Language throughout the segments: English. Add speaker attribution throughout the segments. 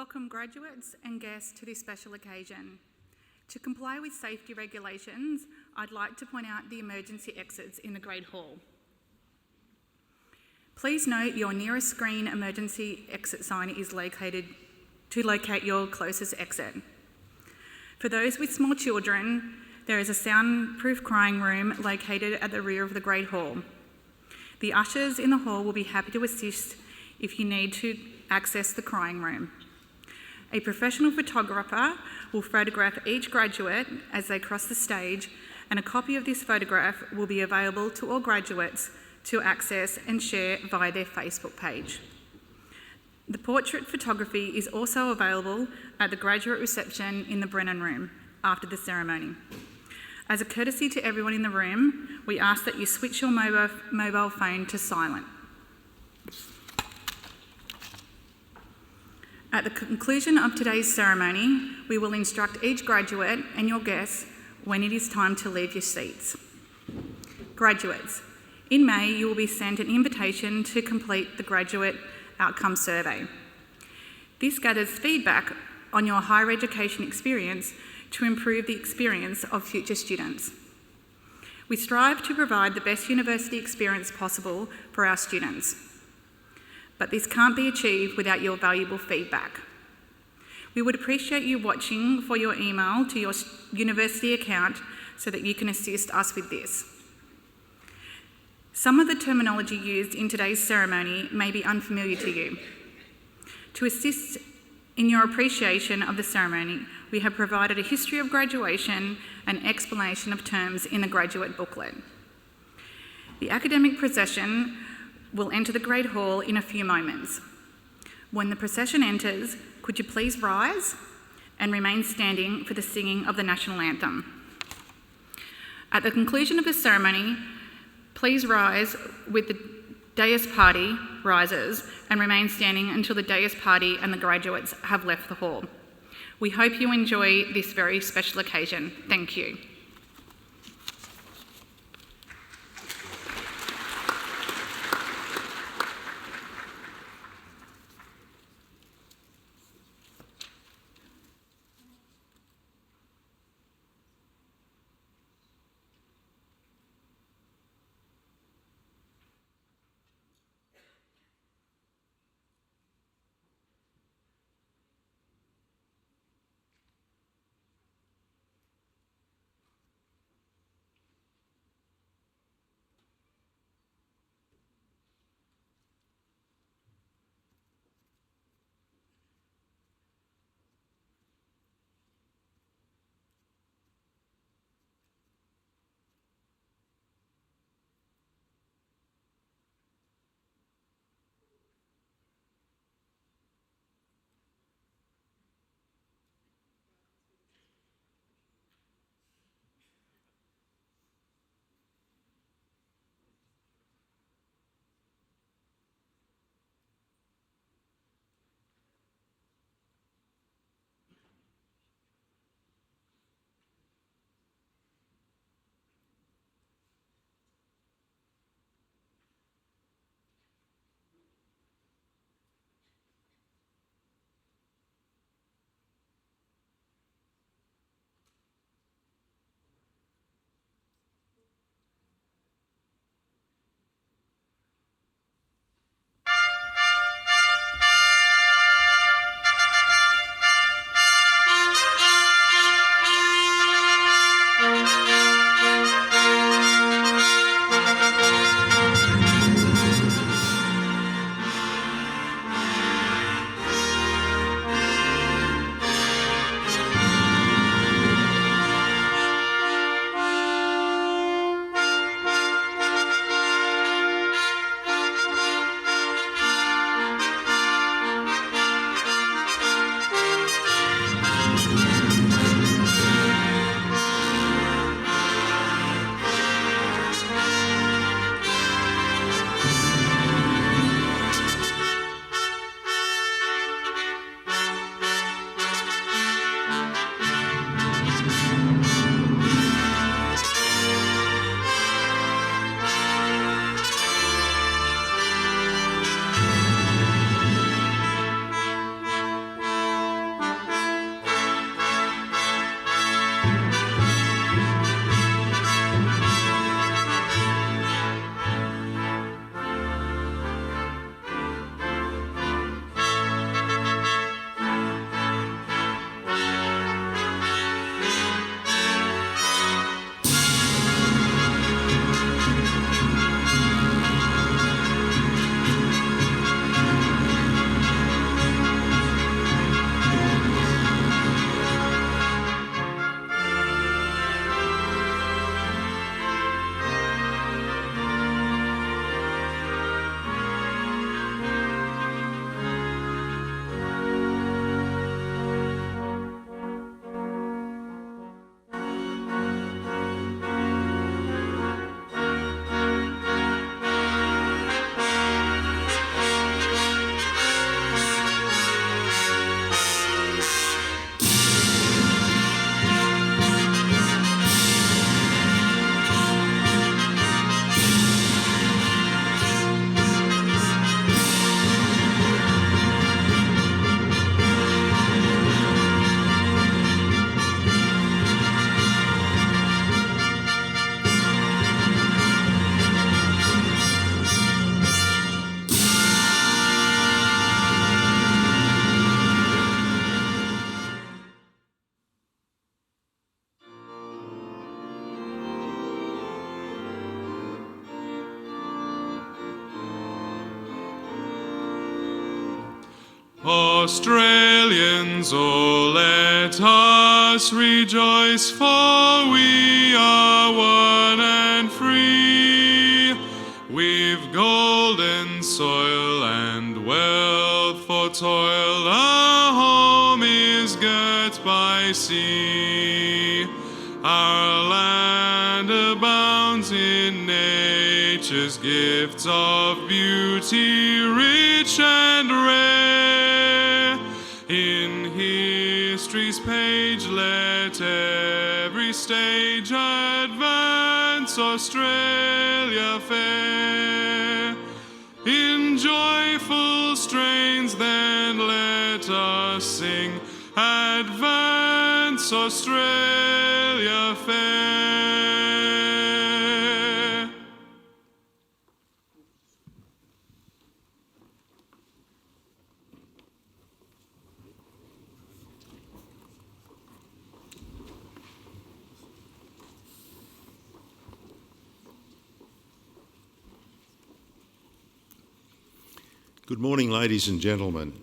Speaker 1: welcome graduates and guests to this special occasion. To comply with safety regulations, I'd like to point out the emergency exits in the Great Hall. Please note your nearest screen emergency exit sign is located to locate your closest exit. For those with small children, there is a soundproof crying room located at the rear of the Great Hall. The ushers in the hall will be happy to assist if you need to access the crying room. A professional photographer will photograph each graduate as they cross the stage, and a copy of this photograph will be available to all graduates to access and share via their Facebook page. The portrait photography is also available at the graduate reception in the Brennan Room after the ceremony. As a courtesy to everyone in the room, we ask that you switch your mobile phone to silent. At the conclusion of today's ceremony, we will instruct each graduate and your guests when it is time to leave your seats. Graduates, in May you will be sent an invitation to complete the Graduate Outcome Survey. This gathers feedback on your higher education experience to improve the experience of future students. We strive to provide the best university experience possible for our students, but this can't be achieved without your valuable feedback. We would appreciate you watching for your email to your university account so that you can assist us with this. Some of the terminology used in today's ceremony may be unfamiliar to you. To assist in your appreciation of the ceremony, we have provided a history of graduation and explanation of terms in the graduate booklet. The academic procession will enter the Great Hall in a few moments. When the procession enters, could you please rise and remain standing for the singing of the national anthem. At the conclusion of the ceremony, please rise with the dais party rises and remain standing until the dais party and the graduates have left the hall. We hope you enjoy this very special occasion. Thank you.
Speaker 2: Australians, oh, let us rejoice, for we are one and free. We've golden soil and wealth for toil, our home is girt by sea. Our land abounds in nature's gifts of beauty, rich and rare. In history's page let every stage advance Australia fair. In joyful strains then let us sing, advance Australia fair.
Speaker 3: Good morning, ladies and gentlemen,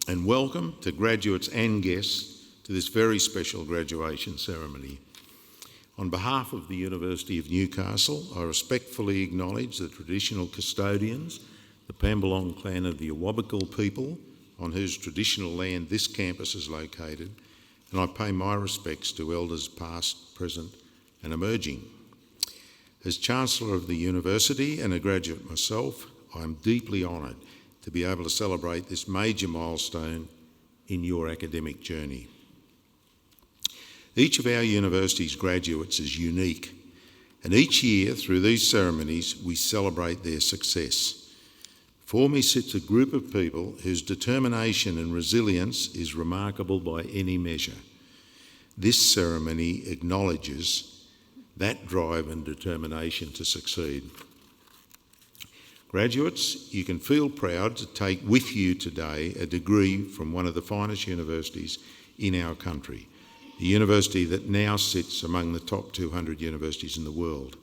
Speaker 3: and welcome to graduates and guests to this very special graduation ceremony. On behalf of the University of Newcastle, I respectfully acknowledge the traditional custodians, the Pambalong clan of the Awabakal people, on whose traditional land this campus is located, and I pay my respects to elders past, present and emerging. As Chancellor of the University and a graduate myself, I am deeply honoured to be able to celebrate this major milestone in your academic journey. Each of our university's graduates is unique, and each year through these ceremonies we celebrate their success. Before me sits a group of people whose determination and resilience is remarkable by any measure. This ceremony acknowledges that drive and determination to succeed. Graduates, you can feel proud to take with you today a degree from one of the finest universities in our country, a university that now sits among the top 200 universities in the world.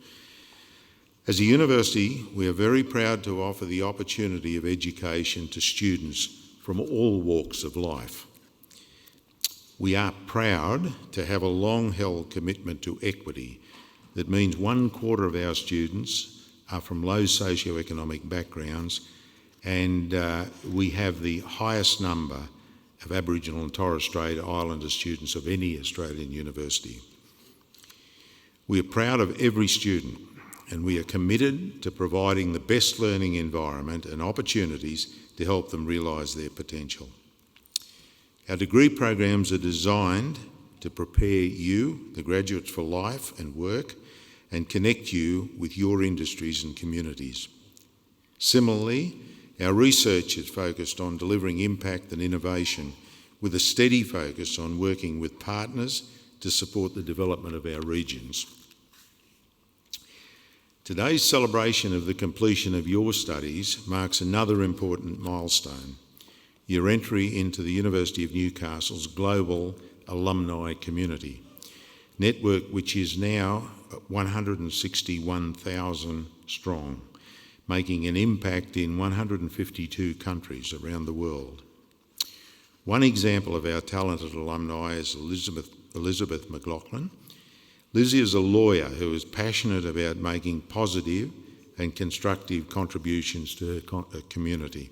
Speaker 3: As a university, we are very proud to offer the opportunity of education to students from all walks of life. We are proud to have a long-held commitment to equity that means 1/4 of our students are from low socioeconomic backgrounds, and we have the highest number of Aboriginal and Torres Strait Islander students of any Australian university. We are proud of every student, and we are committed to providing the best learning environment and opportunities to help them realise their potential. Our degree programs are designed to prepare you, the graduates, for life and work, and connect you with your industries and communities. Similarly, our research is focused on delivering impact and innovation with a steady focus on working with partners to support the development of our regions. Today's celebration of the completion of your studies marks another important milestone, your entry into the University of Newcastle's global alumni community network, which is now 161,000 strong, making an impact in 152 countries around the world. One example of our talented alumni is Elizabeth McLaughlin. Lizzie is a lawyer who is passionate about making positive and constructive contributions to her community.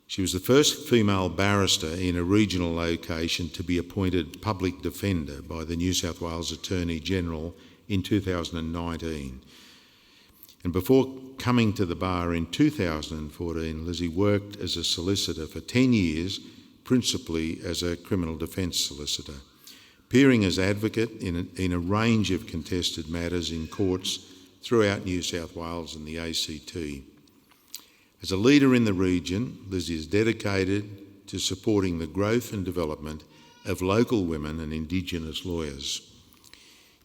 Speaker 3: She was the first female barrister in a regional location to be appointed public defender by the New South Wales Attorney General in 2019. And before coming to the bar in 2014, Lizzie worked as a solicitor for 10 years, principally as a criminal defence solicitor, appearing as advocate in a range of contested matters in courts throughout New South Wales and the ACT. As a leader in the region, Lizzie is dedicated to supporting the growth and development of local women and Indigenous lawyers.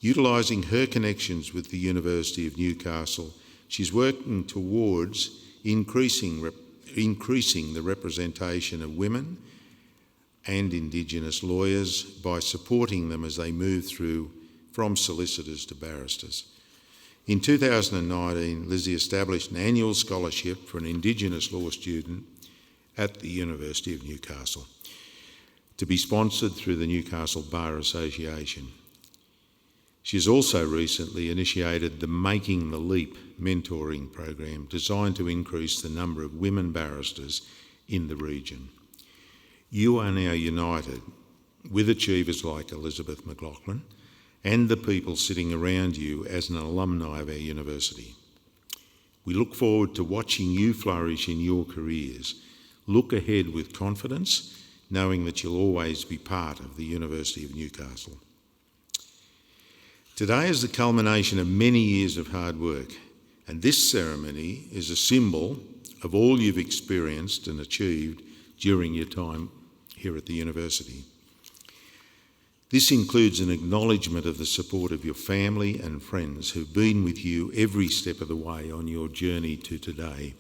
Speaker 3: Utilising her connections with the University of Newcastle, she's working towards increasing the representation of women and Indigenous lawyers by supporting them as they move through from solicitors to barristers. In 2019, Lizzie established an annual scholarship for an Indigenous law student at the University of Newcastle, to be sponsored through the Newcastle Bar Association. She has also recently initiated the Making the Leap mentoring program designed to increase the number of women barristers in the region. You are now united with achievers like Elizabeth McLaughlin and the people sitting around you as an alumni of our university. We look forward to watching you flourish in your careers. Look ahead with confidence, knowing that you'll always be part of the University of Newcastle. Today is the culmination of many years of hard work, and this ceremony is a symbol of all you've experienced and achieved during your time here at the university. This includes an acknowledgement of the support of your family and friends who've been with you every step of the way on your journey to today.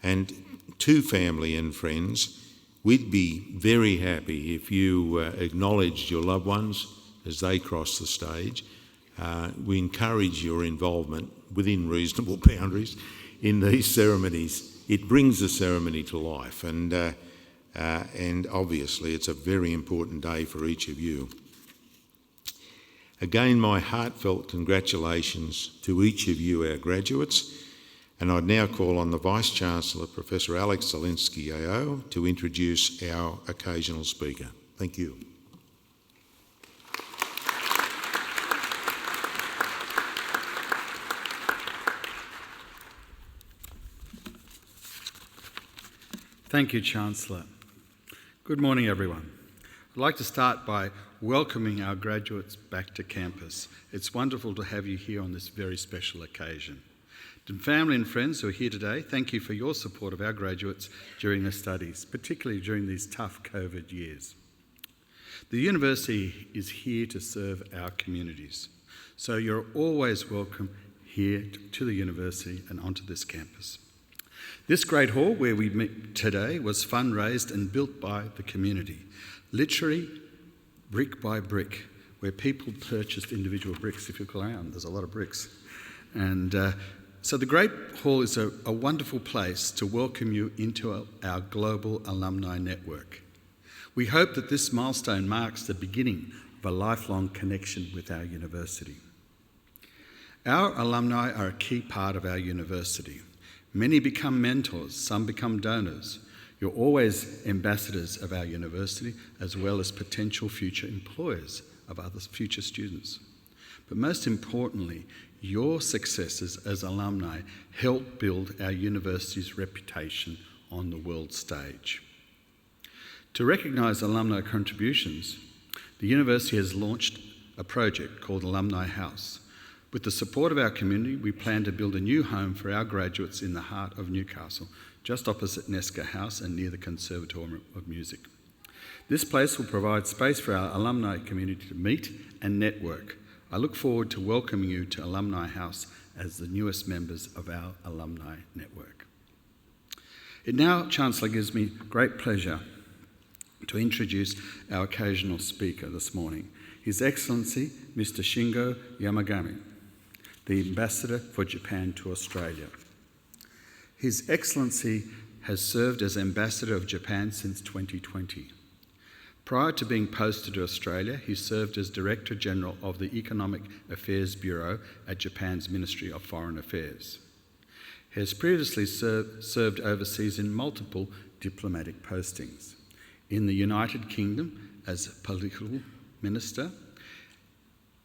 Speaker 3: And to family and friends, we'd be very happy if you acknowledged your loved ones as they cross the stage. We encourage your involvement within reasonable boundaries in these ceremonies. It brings the ceremony to life, and obviously it's a very important day for each of you. Again, my heartfelt congratulations to each of you, our graduates, and I'd now call on the Vice-Chancellor, Professor Alex Zielinski AO, to introduce our occasional speaker. Thank you.
Speaker 4: Thank you, Chancellor. Good morning, everyone. I'd like to start by welcoming our graduates back to campus. It's wonderful to have you here on this very special occasion. To family and friends who are here today, thank you for your support of our graduates during their studies, particularly during these tough COVID years. The university is here to serve our communities, so you're always welcome here to the university and onto this campus. This great hall where we meet today was fundraised and built by the community, literally brick by brick, where people purchased individual bricks. If you look around, there's a lot of bricks. And so the Great Hall is a wonderful place to welcome you into our global alumni network. We hope that this milestone marks the beginning of a lifelong connection with our university. Our alumni are a key part of our university. Many become mentors, some become donors. You're always ambassadors of our university, as well as potential future employers of other future students. But most importantly, your successes as alumni help build our university's reputation on the world stage. To recognise alumni contributions, the university has launched a project called Alumni House. With the support of our community, we plan to build a new home for our graduates in the heart of Newcastle, just opposite Nesca House and near the Conservatorium of Music. This place will provide space for our alumni community to meet and network. I look forward to welcoming you to Alumni House as the newest members of our alumni network. It now, Chancellor, gives me great pleasure to introduce our occasional speaker this morning, His Excellency Mr. Shingo Yamagami, the Ambassador for Japan to Australia. His Excellency has served as Ambassador of Japan since 2020. Prior to being posted to Australia, he served as Director General of the Economic Affairs Bureau at Japan's Ministry of Foreign Affairs. He has previously served overseas in multiple diplomatic postings. In the United Kingdom as political minister,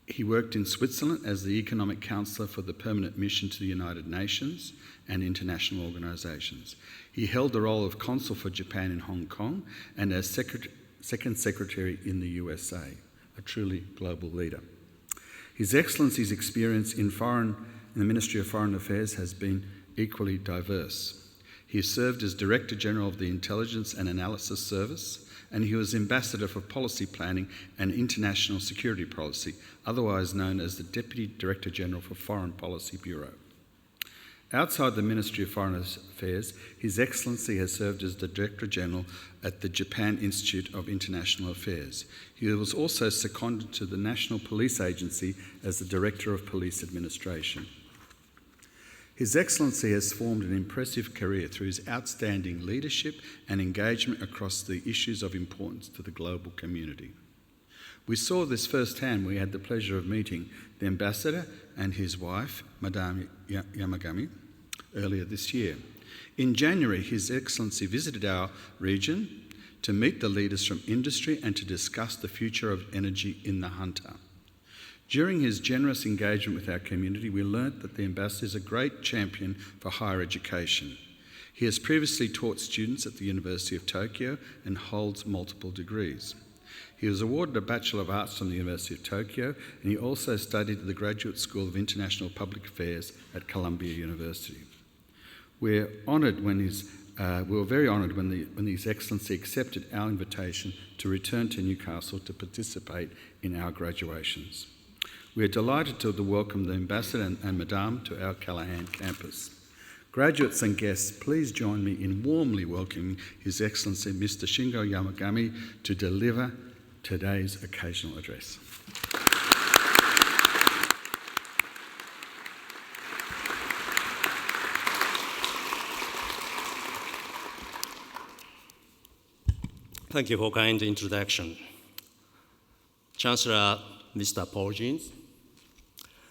Speaker 4: he worked in Switzerland as the Economic Counselor for the Permanent Mission to the United Nations and international organisations. He held the role of Consul for Japan in Hong Kong and as Second Secretary in the USA, a truly global leader. His Excellency's experience in the Ministry of Foreign Affairs has been equally diverse. He served as Director General of the Intelligence and Analysis Service, and he was Ambassador for Policy Planning and International Security Policy, otherwise known as the Deputy Director General for Foreign Policy Bureau. Outside the Ministry of Foreign Affairs, His Excellency has served as the Director General at the Japan Institute of International Affairs. He was also seconded to the National Police Agency as the Director of Police Administration. His Excellency has formed an impressive career through his outstanding leadership and engagement across the issues of importance to the global community. We saw this firsthand. We had the pleasure of meeting the Ambassador and his wife, Madame Yamagami, earlier this year. In January, His Excellency visited our region to meet the leaders from industry and to discuss the future of energy in the Hunter. During his generous engagement with our community, we learnt that the Ambassador is a great champion for higher education. He has previously taught students at the University of Tokyo and holds multiple degrees. He was awarded a Bachelor of Arts from the University of Tokyo, and he also studied at the Graduate School of International Public Affairs at Columbia University. We were very honoured when His Excellency accepted our invitation to return to Newcastle to participate in our graduations. We are delighted to welcome the Ambassador and Madame to our Callaghan campus. Graduates and guests, please join me in warmly welcoming His Excellency Mr. Shingo Yamagami to deliver today's occasional address.
Speaker 5: Thank you for kind introduction. Chancellor Mr. Paul Jeans,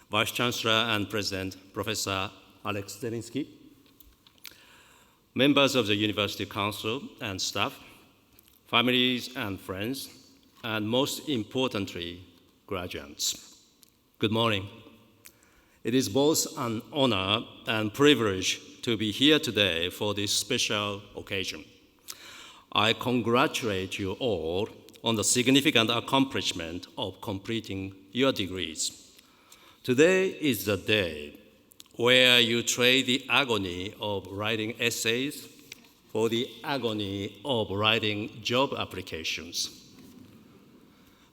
Speaker 5: Vice Chancellor and President Professor Alex Zelinsky, members of the University Council and staff, families and friends, and most importantly, graduates. Good morning. It is both an honor and privilege to be here today for this special occasion. I congratulate you all on the significant accomplishment of completing your degrees. Today is the day where you trade the agony of writing essays for the agony of writing job applications.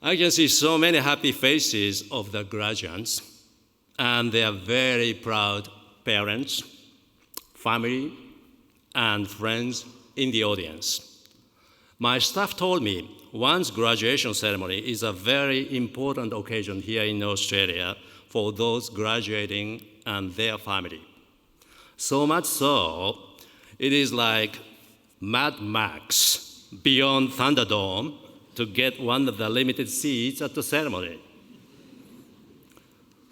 Speaker 5: I can see so many happy faces of the graduates and their very proud parents, family, and friends in the audience. My staff told me one's graduation ceremony is a very important occasion here in Australia for those graduating and their family. So much so, it is like Mad Max beyond Thunderdome to get one of the limited seats at the ceremony.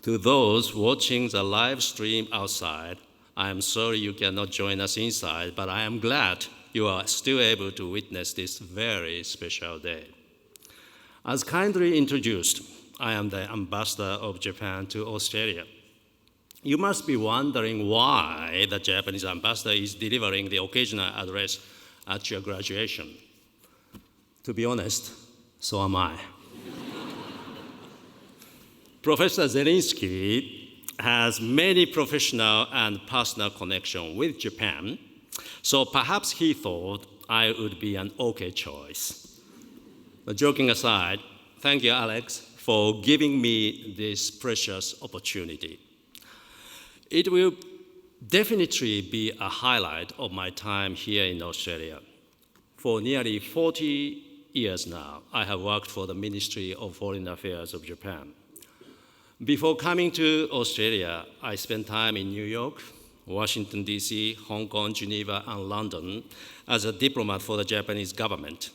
Speaker 5: To those watching the live stream outside, I am sorry you cannot join us inside, but I am glad you are still able to witness this very special day. As kindly introduced, I am the Ambassador of Japan to Australia. You must be wondering why the Japanese ambassador is delivering the occasional address at your graduation. To be honest, so am I. Professor Zelinsky has many professional and personal connections with Japan, so perhaps he thought I would be an okay choice. But joking aside, thank you, Alex, for giving me this precious opportunity. It will definitely be a highlight of my time here in Australia. For nearly 40 years now, I have worked for the Ministry of Foreign Affairs of Japan. Before coming to Australia, I spent time in New York, Washington, D.C., Hong Kong, Geneva, and London as a diplomat for the Japanese government.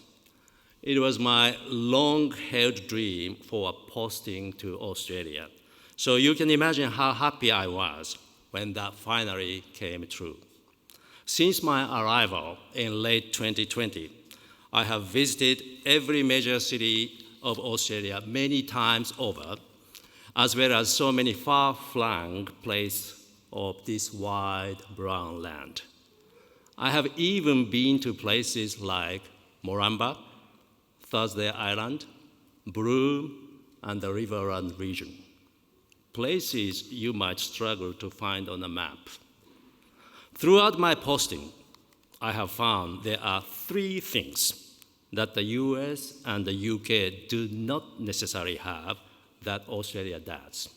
Speaker 5: It was my long-held dream for a posting to Australia. So you can imagine how happy I was when that finally came true. Since my arrival in late 2020, I have visited every major city of Australia many times over, as well as so many far-flung places of this wide brown land. I have even been to places like Moranbah, Thursday Island, Broome, and the Riverland region. Places you might struggle to find on a map. Throughout my posting, I have found there are three things that the US and the UK do not necessarily have that Australia does.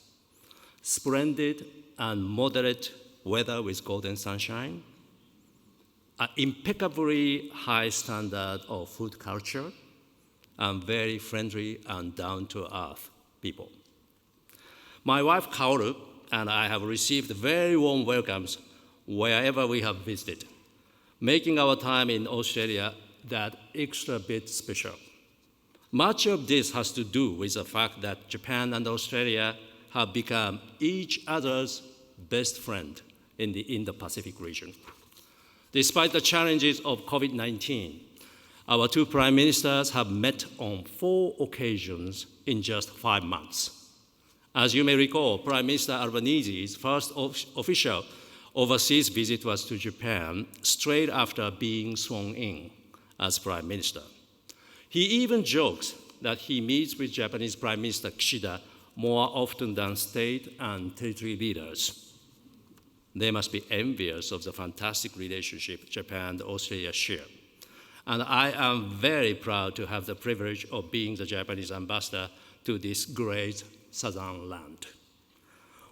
Speaker 5: Splendid and moderate weather with golden sunshine, an impeccably high standard of food culture, and very friendly and down-to-earth people. My wife, Kaoru, and I have received very warm welcomes wherever we have visited, making our time in Australia that extra bit special. Much of this has to do with the fact that Japan and Australia have become each other's best friend in the Indo-Pacific region. Despite the challenges of COVID-19, our two prime ministers have met on 4 occasions in just 5 months. As you may recall, Prime Minister Albanese's first official overseas visit was to Japan straight after being sworn in as Prime Minister. He even jokes that he meets with Japanese Prime Minister Kishida more often than state and territory leaders. They must be envious of the fantastic relationship Japan and Australia share. And I am very proud to have the privilege of being the Japanese ambassador to this great southern land.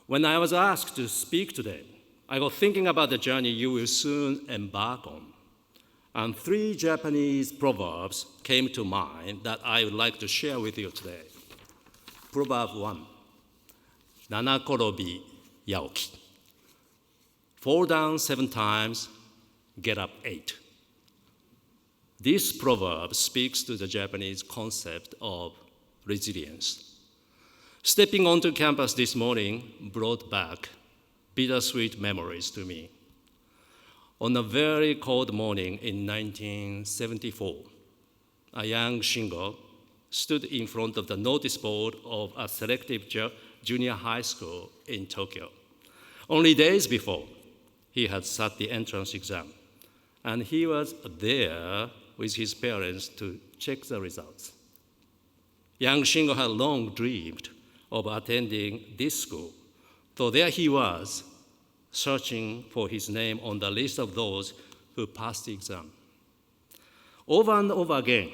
Speaker 5: When I was asked to speak today, I was thinking about the journey you will soon embark on. And 3 Japanese proverbs came to mind that I would like to share with you today. Proverb 1, Nanakorobi yaoki. Fall down 7 times, get up 8. This proverb speaks to the Japanese concept of resilience. Stepping onto campus this morning brought back bittersweet memories to me. On a very cold morning in 1974, a young Shingo stood in front of the notice board of a selective junior high school in Tokyo. Only days before, he had sat the entrance exam, and he was there with his parents to check the results. Young Shingo had long dreamed of attending this school, so there he was, searching for his name on the list of those who passed the exam. Over and over again,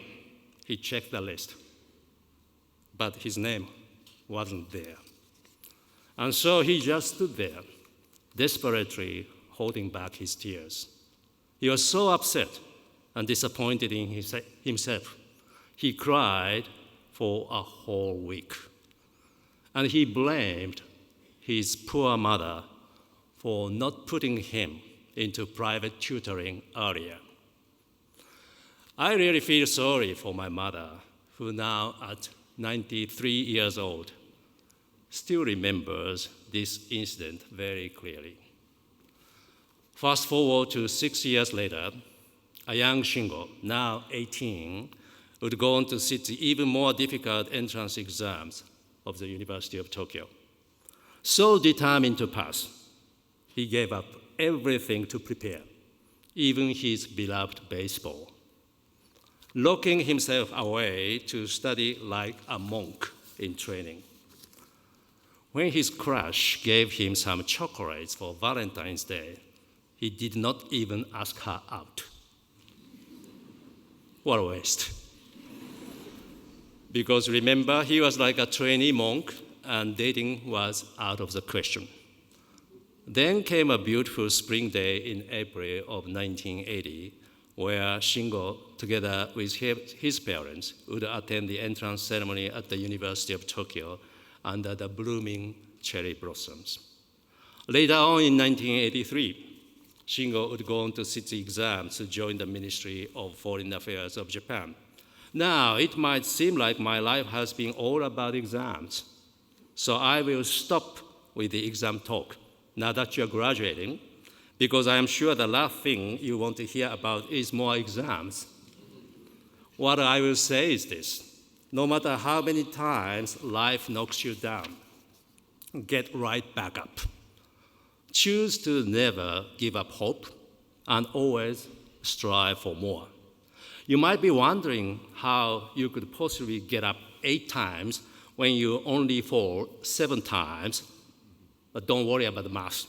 Speaker 5: he checked the list, but his name wasn't there. And so he just stood there, desperately holding back his tears. He was so upset and disappointed in himself. He cried for a whole week. And he blamed his poor mother for not putting him into private tutoring earlier. I really feel sorry for my mother, who now at 93 years old, still remembers this incident very clearly. Fast forward to 6 years later, a young Shingo, now 18, would go on to sit the even more difficult entrance exams of the University of Tokyo. So determined to pass, he gave up everything to prepare, even his beloved baseball, locking himself away to study like a monk in training. When his crush gave him some chocolates for Valentine's Day, he did not even ask her out. What a waste. Because remember, he was like a trainee monk, and dating was out of the question. Then came a beautiful spring day in April of 1980, where Shingo, together with his parents, would attend the entrance ceremony at the University of Tokyo under the blooming cherry blossoms. Later on in 1983, Shingo would go on to sit the exams to join the Ministry of Foreign Affairs of Japan. Now, it might seem like my life has been all about exams, so I will stop with the exam talk now that you're graduating, because I am sure the last thing you want to hear about is more exams. What I will say is this: no matter how many times life knocks you down, get right back up. Choose to never give up hope and always strive for more. You might be wondering how you could possibly get up 8 times when you only fall 7 times, but don't worry about the math.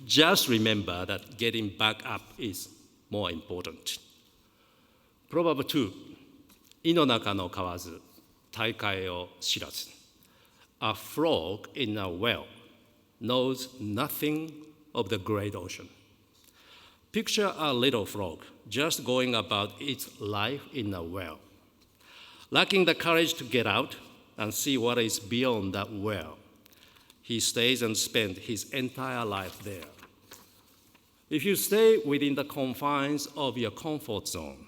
Speaker 5: Just remember that getting back up is more important. Proverb 2, 井の中の蛙、大海を知らず。A frog in a well knows nothing of the great ocean. Picture a little frog just going about its life in a well, lacking the courage to get out and see what is beyond that well. he stays and spends his entire life there. If you stay within the confines of your comfort zone,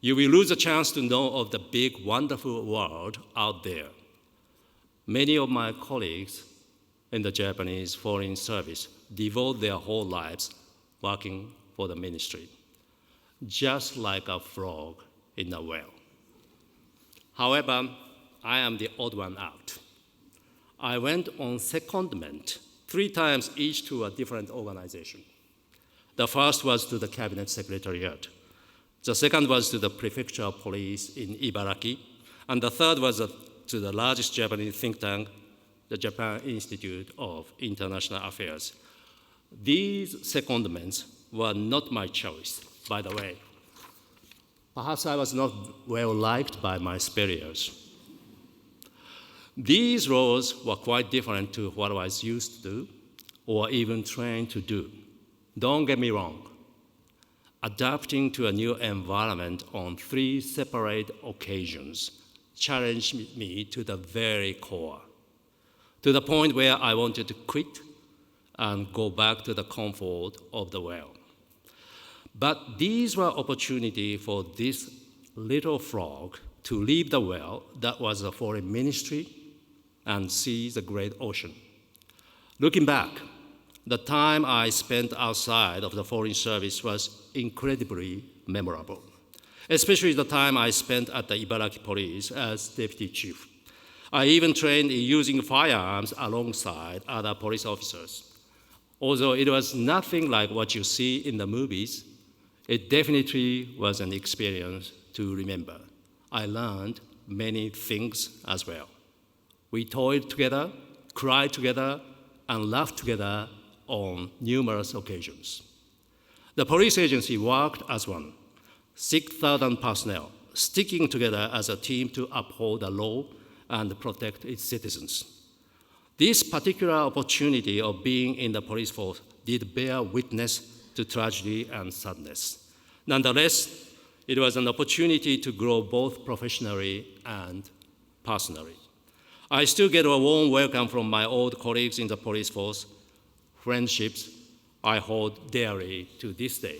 Speaker 5: you will lose a chance to know of the big, wonderful world out there. Many of my colleagues in the Japanese Foreign Service devote their whole lives working for the ministry, just like a frog in a well. However, I am the odd one out. I went on secondment 3 times each to a different organization. The first was to the Cabinet Secretariat. The second was to the Prefecture of Police in Ibaraki. And the third was to the largest Japanese think tank, the Japan Institute of International Affairs. These secondments were not my choice, by the way. Perhaps I was not well liked by my superiors. These roles were quite different to what I was used to do or even trained to do. Don't get me wrong. Adapting to a new environment on 3 separate occasions challenged me to the very core, to the point where I wanted to quit and go back to the comfort of the well. But these were opportunities for this little frog to leave the well that was a foreign ministry and see the great ocean. Looking back, the time I spent outside of the Foreign Service was incredibly memorable, especially the time I spent at the Ibaraki Police as deputy chief. I even trained in using firearms alongside other police officers. Although it was nothing like what you see in the movies, it definitely was an experience to remember. I learned many things as well. We toiled together, cried together, and laughed together on numerous occasions. The police agency worked as one, 6,000 personnel, sticking together as a team to uphold the law and protect its citizens. This particular opportunity of being in the police force did bear witness to tragedy and sadness. Nonetheless, it was an opportunity to grow both professionally and personally. I still get a warm welcome from my old colleagues in the police force, friendships I hold dearly to this day.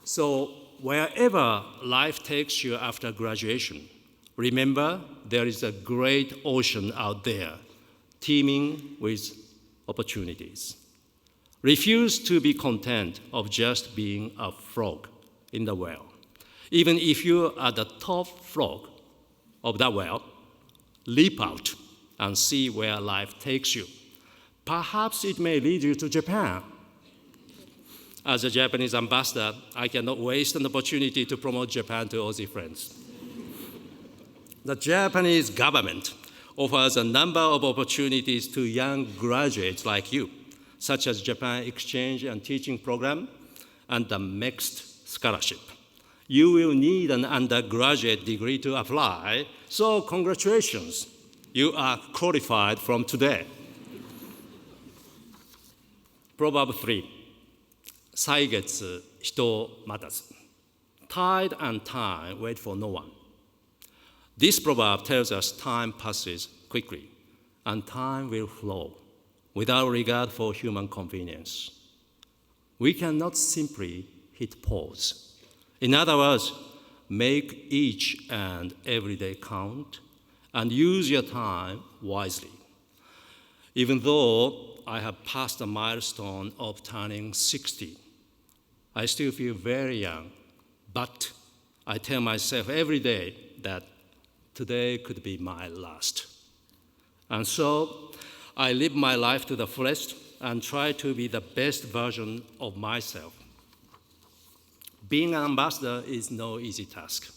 Speaker 5: So wherever life takes you after graduation, remember there is a great ocean out there, teeming with opportunities. Refuse to be content of just being a frog in the well. Even if you are the top frog of that well, leap out and see where life takes you. Perhaps it may lead you to Japan. As a Japanese ambassador, I cannot waste an opportunity to promote Japan to Aussie friends. The Japanese government offers a number of opportunities to young graduates like you, such as Japan Exchange and Teaching Program and the Mixed Scholarship. You will need an undergraduate degree to apply, so congratulations, you are qualified from today. Proverb 3, 歳月人を待たず. Tide and time wait for no one. This proverb tells us time passes quickly and time will flow without regard for human convenience. We cannot simply hit pause. In other words, make each and every day count and use your time wisely. Even though I have passed the milestone of turning 60, I still feel very young, but I tell myself every day that today could be my last. And so I live my life to the fullest and try to be the best version of myself. Being an ambassador is no easy task.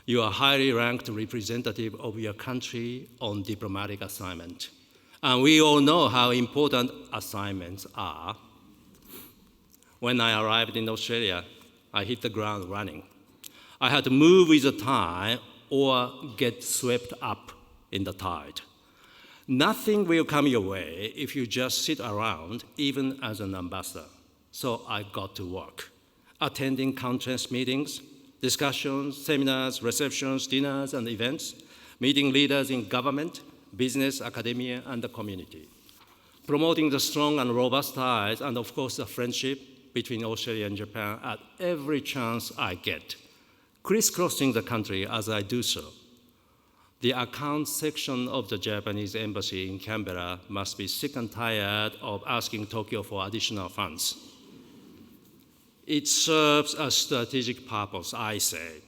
Speaker 5: You are a highly ranked representative of your country on diplomatic assignment. And we all know how important assignments are. When I arrived in Australia, I hit the ground running. I had to move with the tide or get swept up in the tide. Nothing will come your way if you just sit around, even as an ambassador. So I got to work, attending conference meetings, discussions, seminars, receptions, dinners, and events, meeting leaders in government, business, academia, and the community, promoting the strong and robust ties and, of course, the friendship between Australia and Japan at every chance I get, crisscrossing the country as I do so. The accounts section of the Japanese embassy in Canberra must be sick and tired of asking Tokyo for additional funds. It serves a strategic purpose, I say.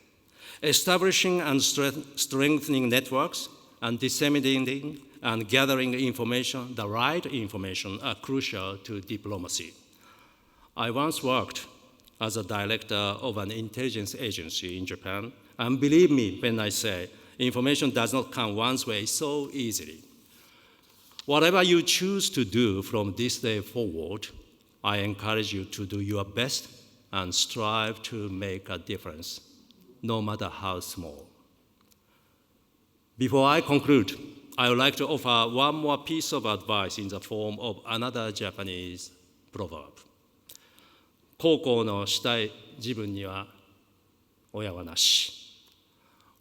Speaker 5: Establishing and strengthening networks and disseminating and gathering information, the right information, are crucial to diplomacy. I once worked as a director of an intelligence agency in Japan, and believe me when I say information does not come one's way so easily. Whatever you choose to do from this day forward, I encourage you to do your best and strive to make a difference, no matter how small. Before I conclude, I would like to offer one more piece of advice in the form of another Japanese proverb. 孝行のしたい自分には親はなし.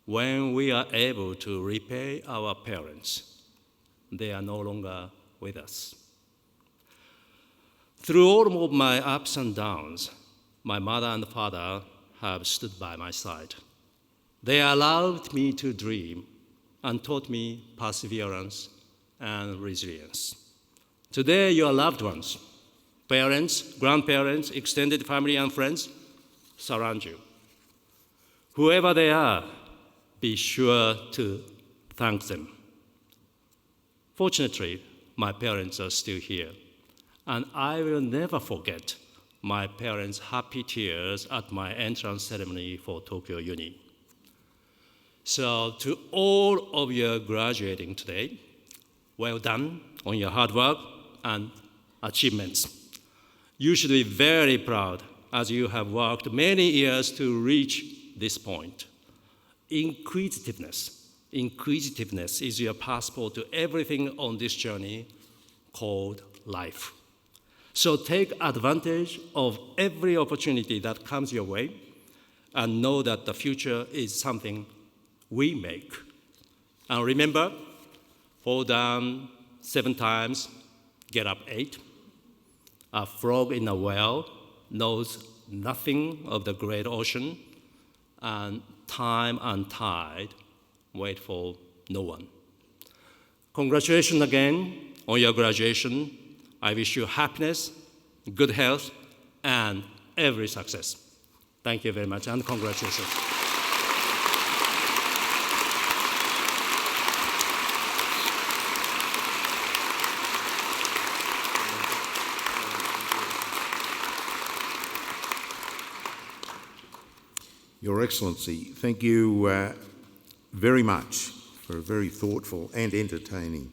Speaker 5: When we are able to repay our parents, they are no longer with us. Through all of my ups and downs, my mother and father have stood by my side. They allowed me to dream and taught me perseverance and resilience. Today, your loved ones, parents, grandparents, extended family, and friends surround you. Whoever they are, be sure to thank them. Fortunately, my parents are still here, and I will never forget my parents' happy tears at my entrance ceremony for Tokyo Uni. So to all of you graduating today, well done on your hard work and achievements. You should be very proud as you have worked many years to reach this point. Inquisitiveness is your passport to everything on this journey called life. So take advantage of every opportunity that comes your way and know that the future is something we make. And remember, fall down 7 times, get up 8. A frog in a well knows nothing of the great ocean, and time and tide wait for no one. Congratulations again on your graduation. I wish you happiness, good health, and every success. Thank you very much, and congratulations.
Speaker 3: Your Excellency, thank you very much for a very thoughtful and entertaining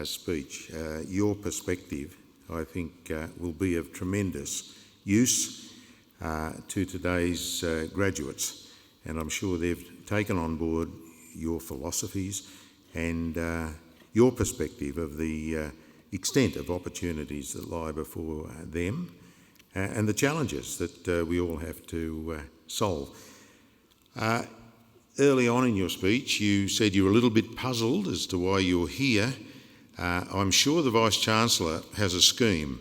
Speaker 3: speech. Your perspective, I think, will be of tremendous use to today's graduates, and I'm sure they've taken on board your philosophies and your perspective of the extent of opportunities that lie before them and the challenges that we all have to solve. Early on in your speech, you said you were a little bit puzzled as to why you're here. I'm sure the Vice-Chancellor has a scheme,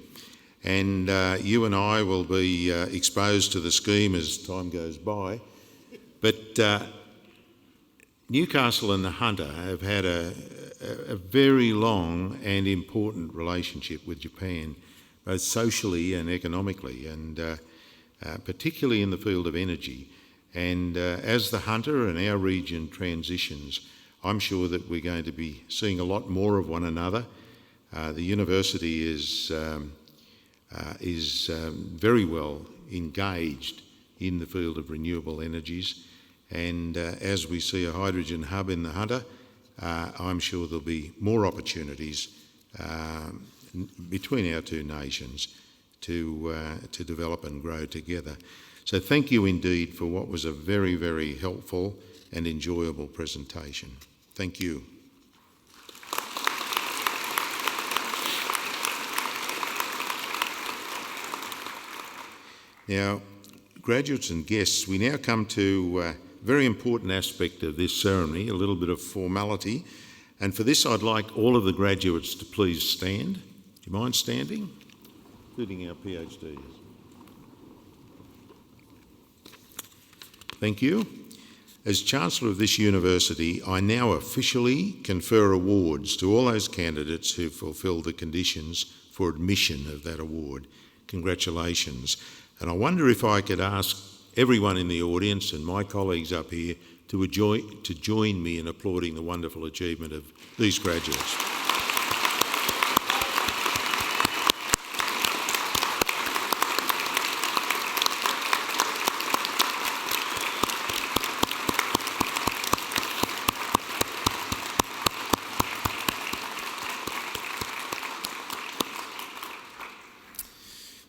Speaker 3: and you and I will be exposed to the scheme as time goes by. But Newcastle and the Hunter have had a very long and important relationship with Japan, both socially and economically, and particularly in the field of energy. And as the Hunter and our region transitions, I'm sure that we're going to be seeing a lot more of one another. The university is very well engaged in the field of renewable energies, and as we see a hydrogen hub in the Hunter, I'm sure there'll be more opportunities between our two nations to develop and grow together. So thank you indeed for what was a very, very helpful and enjoyable presentation. Thank you. Now, graduates and guests, we now come to a very important aspect of this ceremony, a little bit of formality. And for this, I'd like all of the graduates to please stand. Do you mind standing? Including our PhDs. Thank you. As Chancellor of this university, I now officially confer awards to all those candidates who fulfil the conditions for admission of that award. Congratulations. And I wonder if I could ask everyone in the audience and my colleagues up here to join me in applauding the wonderful achievement of these graduates.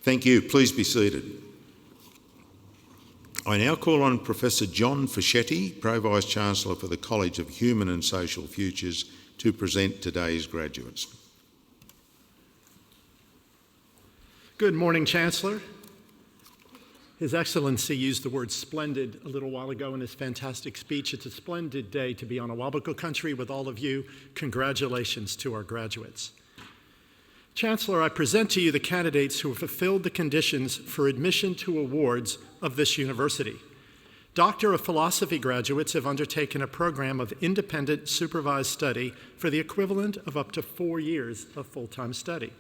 Speaker 3: Thank you. Please be seated. I now call on Professor John Fischetti, Pro-Vice Chancellor for the College of Human and Social Futures, to present today's graduates.
Speaker 6: Good morning, Chancellor. His Excellency used the word splendid a little while ago in his fantastic speech. It's a splendid day to be on Awabako country with all of you. Congratulations to our graduates. Chancellor, I present to you the candidates who have fulfilled the conditions for admission to awards of this university. Doctor of Philosophy graduates have undertaken a program of independent supervised study for the equivalent of up to 4 years of full-time study.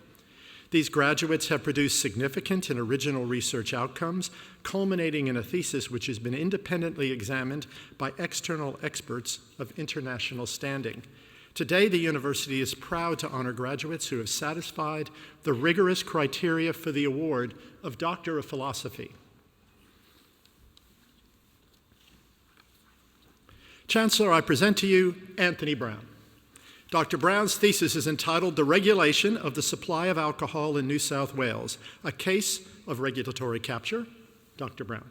Speaker 6: These graduates have produced significant and original research outcomes, culminating in a thesis which has been independently examined by external experts of international standing. Today, the university is proud to honor graduates who have satisfied the rigorous criteria for the award of Doctor of Philosophy. Chancellor, I present to you Anthony Brown. Dr. Brown's thesis is entitled The Regulation of the Supply of Alcohol in New South Wales, a Case of Regulatory Capture. Dr. Brown.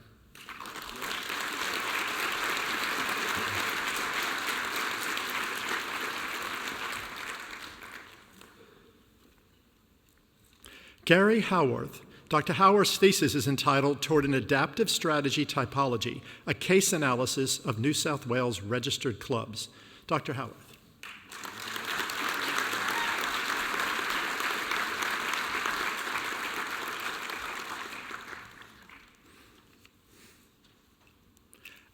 Speaker 6: Gary Howarth. Dr. Howarth's thesis is entitled Toward an Adaptive Strategy Typology, a Case Analysis of New South Wales Registered Clubs. Dr. Howarth.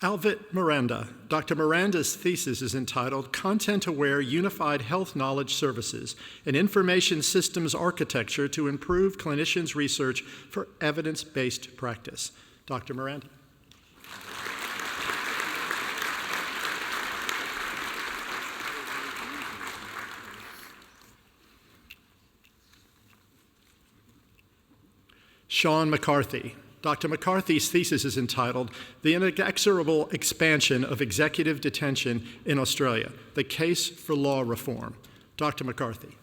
Speaker 6: Alvit Miranda. Dr. Miranda's thesis is entitled Content-Aware Unified Health Knowledge Services, an Information Systems Architecture to Improve Clinicians' Research for Evidence-Based Practice. Dr. Miranda. Sean McCarthy. Dr. McCarthy's thesis is entitled The Inexorable Expansion of Executive Detention in Australia, the Case for Law Reform. Dr. McCarthy.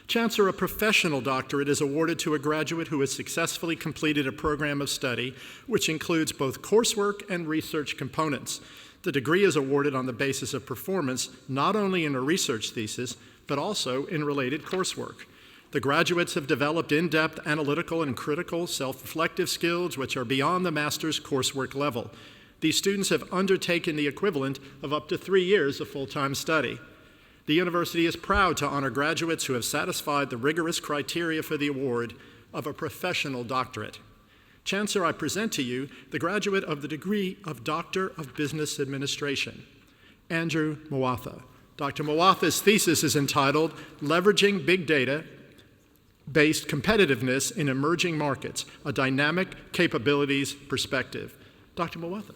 Speaker 6: Chancellor, a professional doctorate is awarded to a graduate who has successfully completed a program of study which includes both coursework and research components. The degree is awarded on the basis of performance not only in a research thesis, but also in related coursework. The graduates have developed in-depth analytical and critical self-reflective skills which are beyond the master's coursework level. These students have undertaken the equivalent of up to 3 years of full-time study. The university is proud to honor graduates who have satisfied the rigorous criteria for the award of a professional doctorate. Chancellor, I present to you the graduate of the degree of Doctor of Business Administration, Andrew Mawatha. Dr. Mawatha's thesis is entitled Leveraging Big Data-Based Competitiveness in Emerging Markets, a Dynamic Capabilities Perspective. Dr. Mawatha.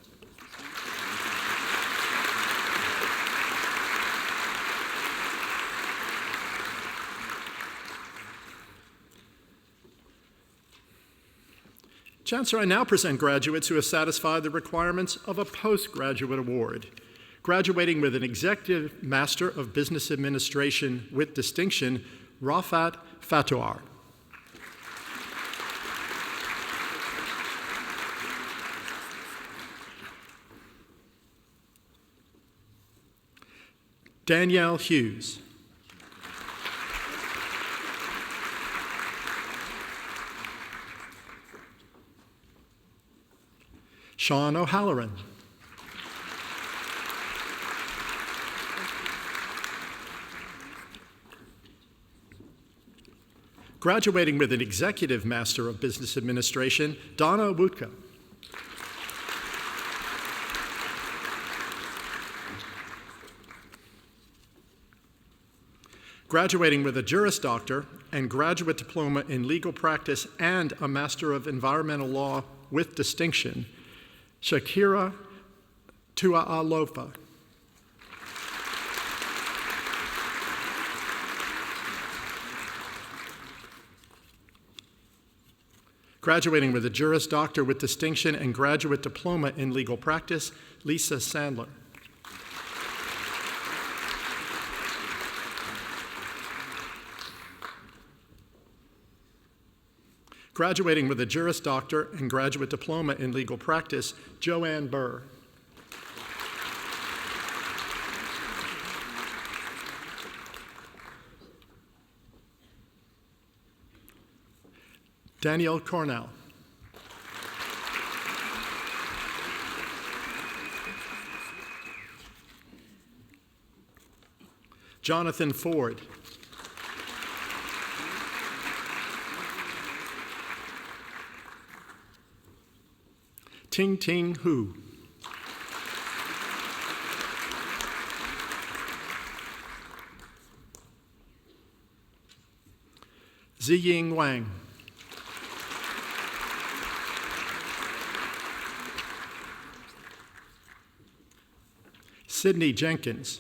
Speaker 6: Chancellor, I now present graduates who have satisfied the requirements of a postgraduate award. Graduating with an Executive Master of Business Administration with distinction, Rafat Fatouar. Danielle Hughes. Sean O'Halloran. Graduating with an Executive Master of Business Administration, Donna Wutka. Graduating with a Juris Doctor and Graduate Diploma in Legal Practice and a Master of Environmental Law with distinction, Shakira Tua'alofa. Graduating with a Juris Doctor with distinction and Graduate Diploma in Legal Practice, Lisa Sandler. Graduating with a Juris Doctor and Graduate Diploma in Legal Practice, Joanne Burr. Danielle Cornell. Jonathan Ford. Ting Ting Hu. Ziying Wang. Sydney Jenkins.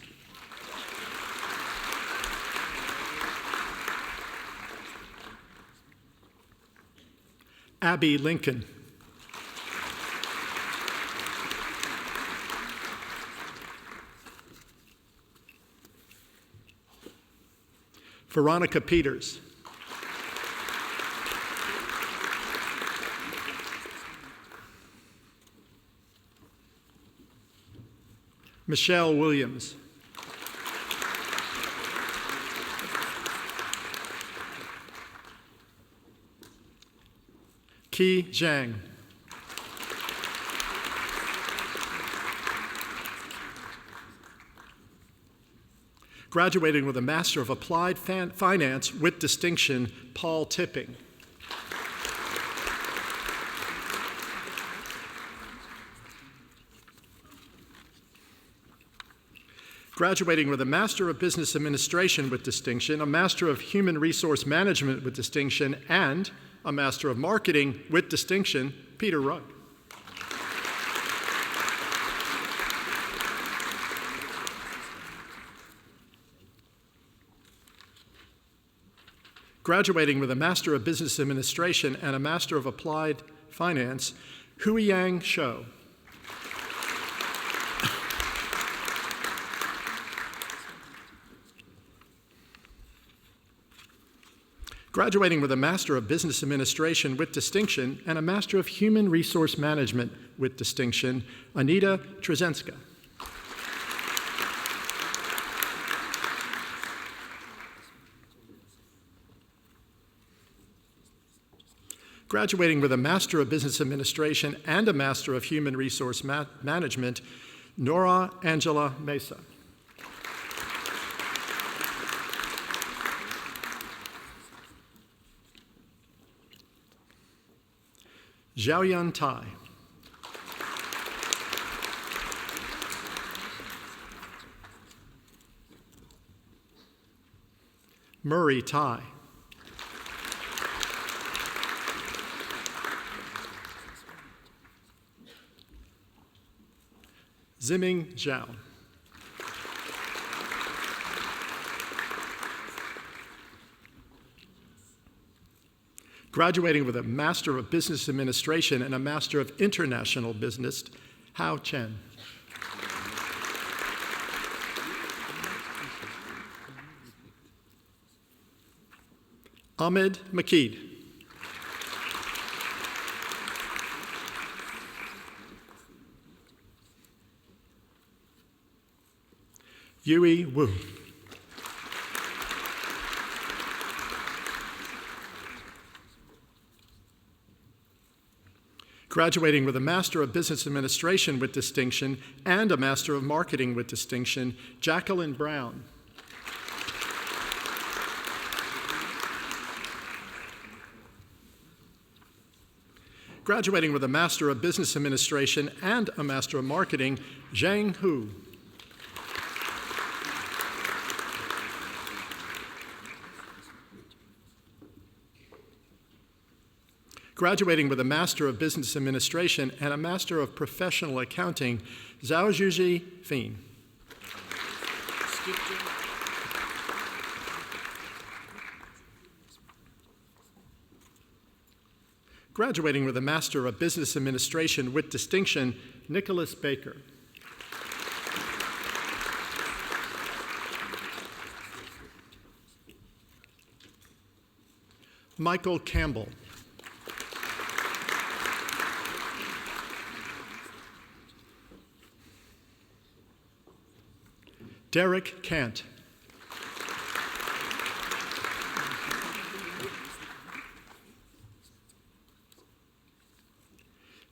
Speaker 6: Abby Lincoln. Veronica Peters. Michelle Williams. Qi Zhang. Graduating with a Master of Applied Finance with distinction, Paul Tipping. Graduating with a Master of Business Administration with distinction, a Master of Human Resource Management with distinction, and a Master of Marketing with distinction, Peter Rugg. Graduating with a Master of Business Administration and a Master of Applied Finance, Huiyang Shou. Graduating with a Master of Business Administration with distinction and a Master of Human Resource Management with distinction, Anita Trzezinska. Graduating with a Master of Business Administration and a Master of Human Resource Management, Nora Angela Mesa. Xiaoyun Tai. Murray Tai. Ziming Zhao. Graduating with a Master of Business Administration and a Master of International Business, Hao Chen. Ahmed Makid. Yui Wu. Graduating with a Master of Business Administration with distinction and a Master of Marketing with distinction, Jacqueline Brown. Graduating with a Master of Business Administration and a Master of Marketing, Zhang Hu. Graduating with a Master of Business Administration and a Master of Professional Accounting, Zhao Zhuji Fin. Graduating with a Master of Business Administration with distinction, Nicholas Baker. Michael Campbell. Derek Kant.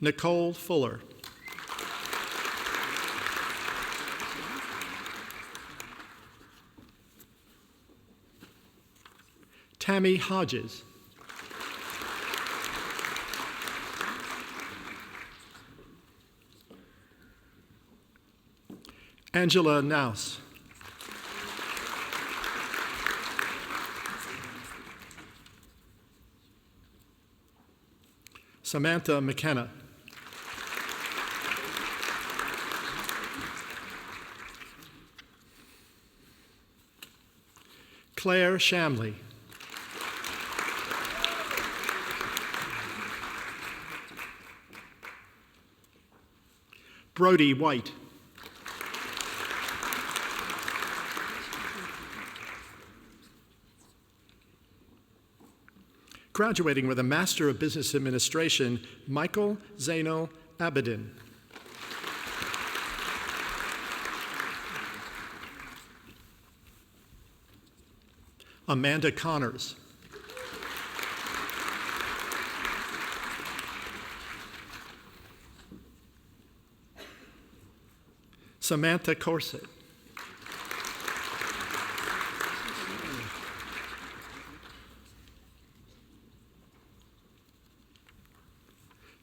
Speaker 6: Nicole Fuller. Tammy Hodges. Angela Naus. Samantha McKenna. Claire Shamley. Brody White. Graduating with a Master of Business Administration, Michael Zainal Abedin. Amanda Connors. Samantha Corset.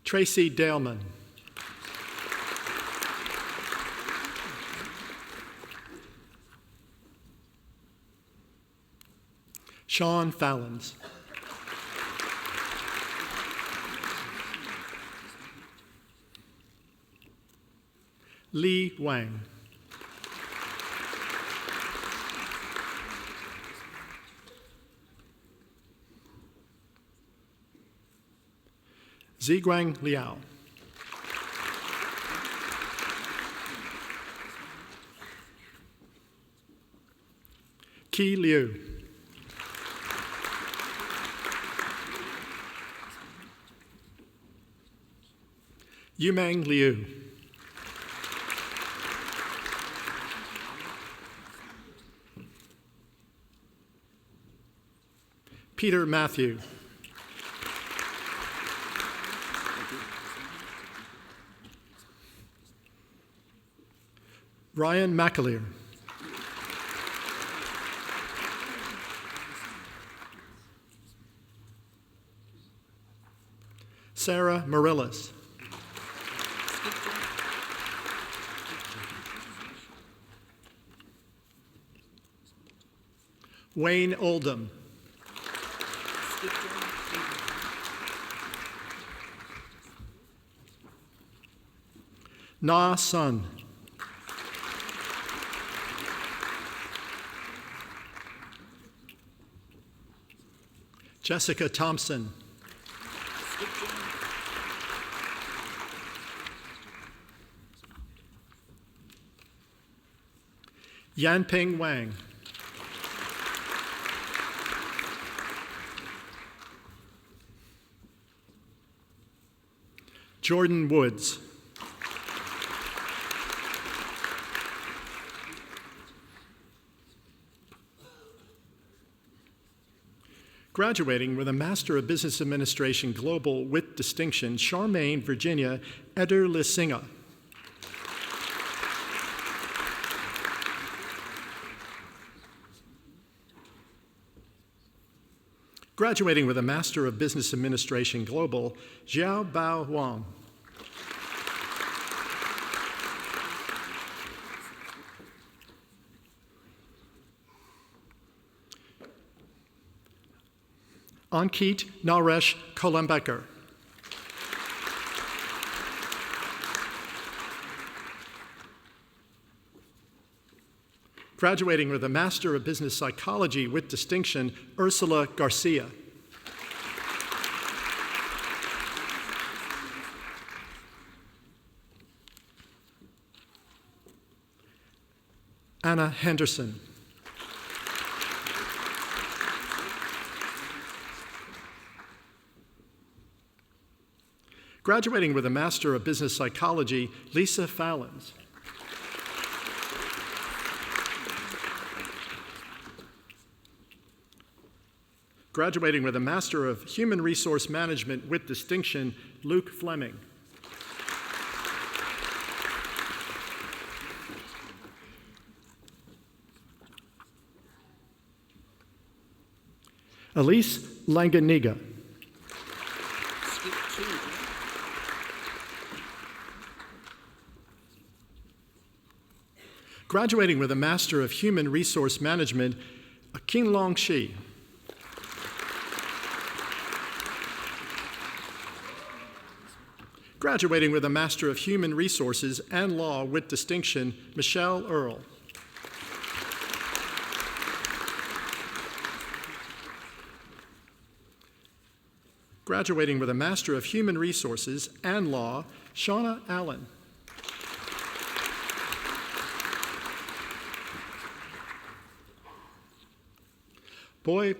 Speaker 6: Tracy Daleman. Sean Fallons. Li Wang. Ziguang Liao. Qi Liu. Yumeng Liu. Peter Matthew. Ryan McAleer. Sarah Morillas. Wayne Oldham. Na Sun. Jessica Thompson. Yanping Wang. Jordan Woods. Graduating with a Master of Business Administration Global with distinction, Charmaine Virginia Eder-Lissinga. Graduating with a Master of Business Administration Global, Xiao Bao Wang. Ankit Naresh Kolembekar. Graduating with a Master of Business Psychology with distinction, Ursula Garcia. Anna Henderson. Graduating with a Master of Business Psychology, Lisa Fallons. Graduating with a Master of Human Resource Management with distinction, Luke Fleming. Elise Langaniga. Graduating with a Master of Human Resource Management, Qinglong Shi. Graduating with a Master of Human Resources and Law with distinction, Michelle Earle. Graduating with a Master of Human Resources and Law, Shauna Allen. Boy.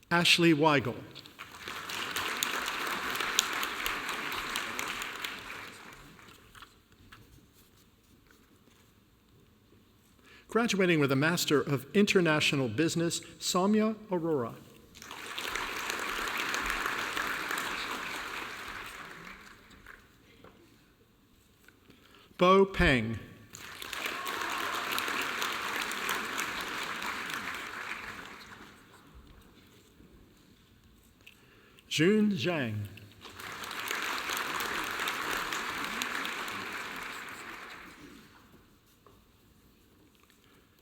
Speaker 6: Ashley Weigel. Graduating with a Master of International Business, Soumya Aurora. Bo Peng. Jun Zhang.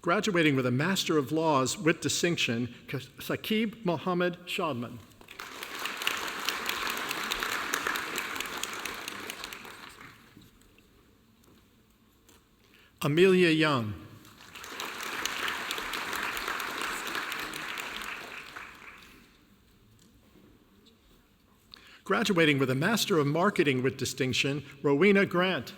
Speaker 6: Graduating with a Master of Laws with distinction, Saqib Mohammed Shadman. Amelia Young. Graduating with a Master of Marketing with distinction, Rowena Grant.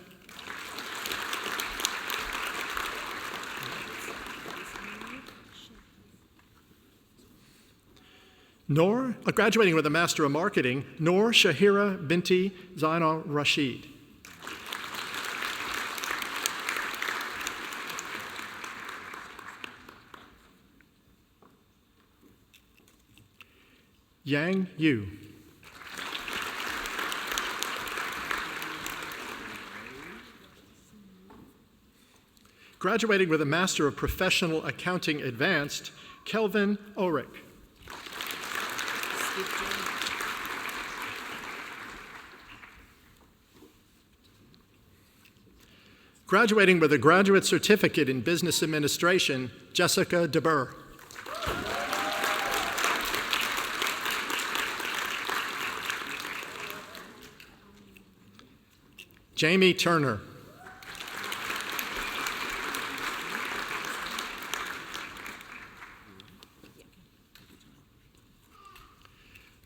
Speaker 6: Graduating with a Master of Marketing, Noor Shahira Binti Zainal Rashid. Yang Yu. Graduating with a Master of Professional Accounting Advanced, Kelvin Ulrich. Graduating with a Graduate Certificate in Business Administration, Jessica DeBurr. Jamie Turner.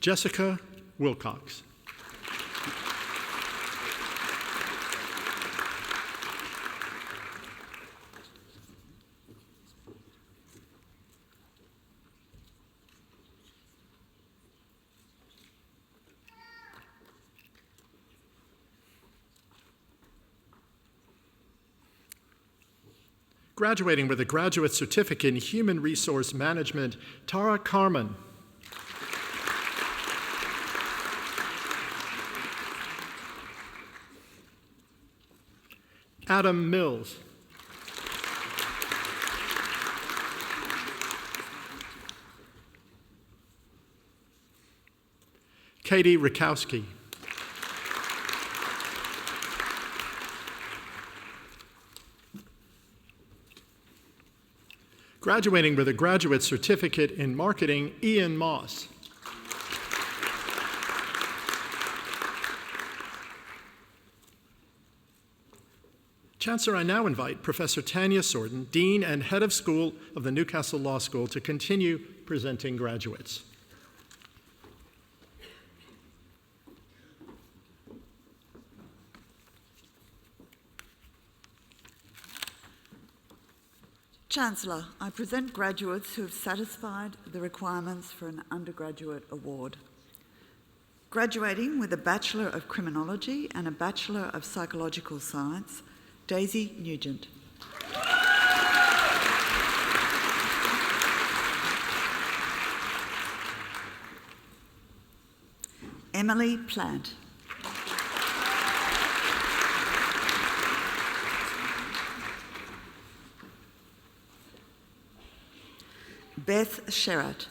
Speaker 6: Jessica Wilcox. Graduating with a graduate certificate in Human Resource Management, Tara Carman. Adam Mills. Katie Rakowski. Graduating with a graduate certificate in marketing, Ian Moss. Chancellor, I now invite Professor Tanya Sorden, Dean and Head of School of the Newcastle Law School, to continue presenting graduates.
Speaker 7: Chancellor, I present graduates who have satisfied the requirements for an undergraduate award. Graduating with a Bachelor of Criminology and a Bachelor of Psychological Science, Daisy Nugent. Emily Plant. Beth Sherratt.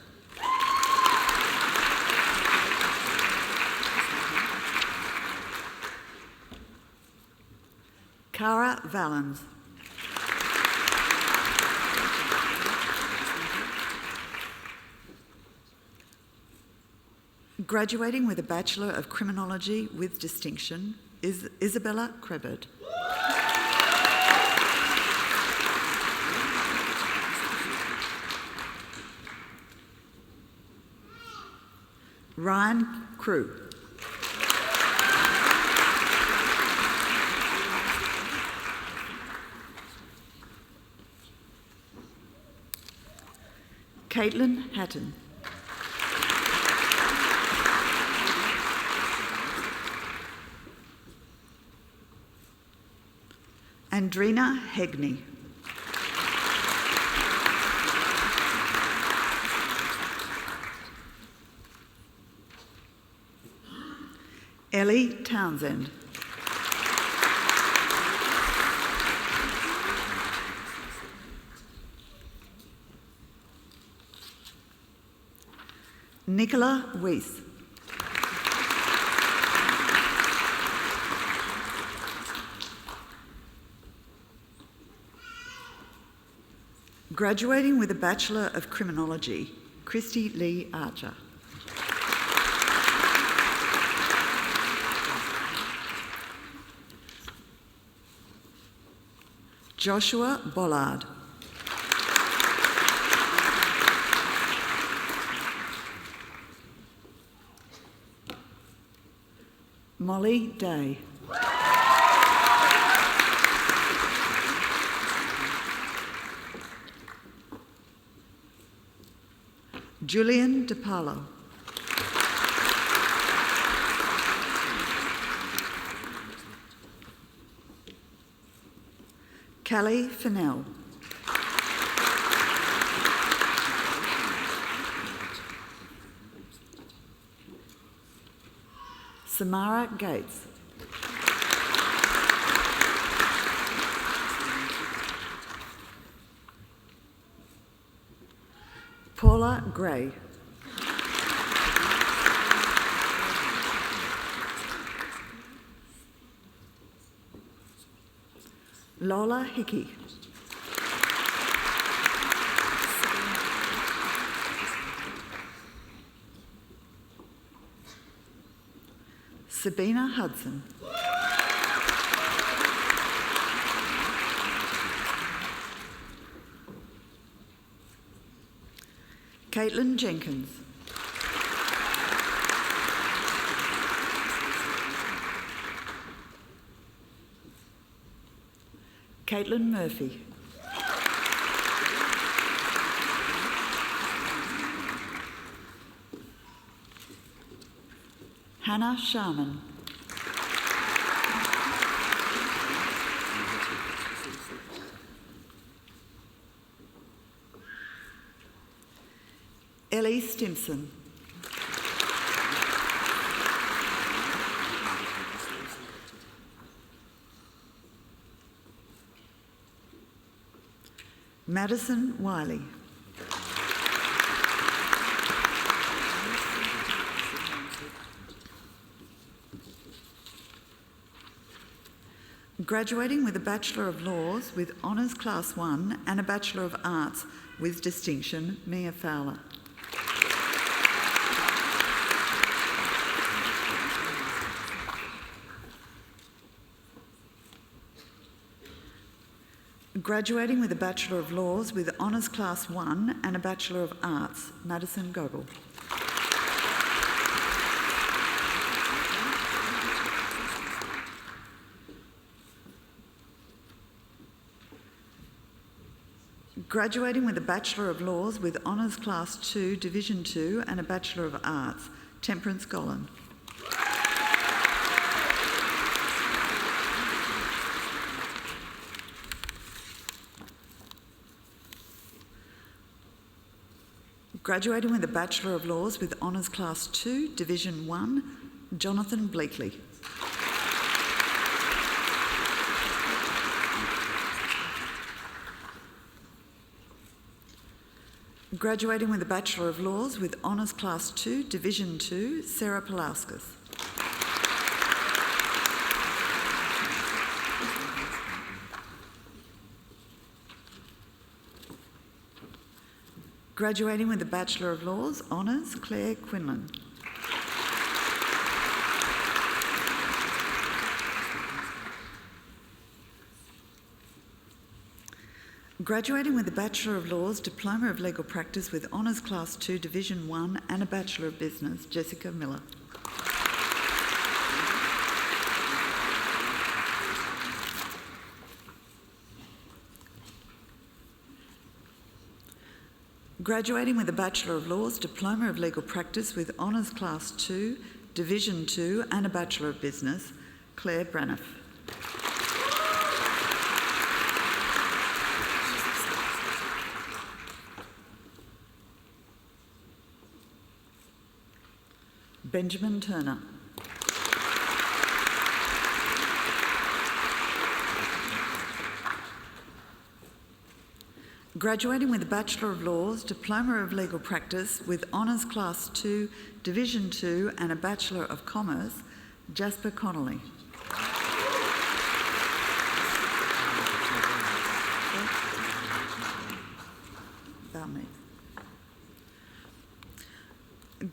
Speaker 7: Cara Valens. Graduating with a Bachelor of Criminology with distinction is Isabella Krebert. Ryan Crew. Caitlin Hatton. Andrina Hegney. Ellie Townsend. Nicola Weiss. Graduating with a Bachelor of Criminology, Christy Lee Archer. Joshua Bollard. Molly Day. Julian DePaulo. Callie Fennell. Samara Gates. Paula Gray. Lola Hickey. Sabina Hudson. Caitlin Jenkins. Caitlin Murphy. Hannah Sharman. Ellie Stimson. Madison Wiley. Graduating with a Bachelor of Laws with Honours Class 1 and a Bachelor of Arts with distinction, Mia Fowler. Graduating with a Bachelor of Laws with Honours Class 1 and a Bachelor of Arts, Madison Gogol. Graduating with a Bachelor of Laws with Honours Class 2, Division 2 and a Bachelor of Arts, Temperance Golan. Graduating with a Bachelor of Laws with Honours Class 2, Division 1, Jonathan Bleakley. Graduating with a Bachelor of Laws with Honours Class 2, Division 2, Sarah Palauskas. Graduating with a Bachelor of Laws, Honours, Claire Quinlan. Graduating with a Bachelor of Laws, Diploma of Legal Practice with Honours Class 2, Division 1 and a Bachelor of Business, Jessica Miller. Graduating with a Bachelor of Laws, Diploma of Legal Practice with Honours Class 2, Division 2 and a Bachelor of Business, Claire Braniff. Benjamin Turner. Graduating with a Bachelor of Laws, Diploma of Legal Practice with Honours Class 2, Division 2 and a Bachelor of Commerce, Jasper Connolly.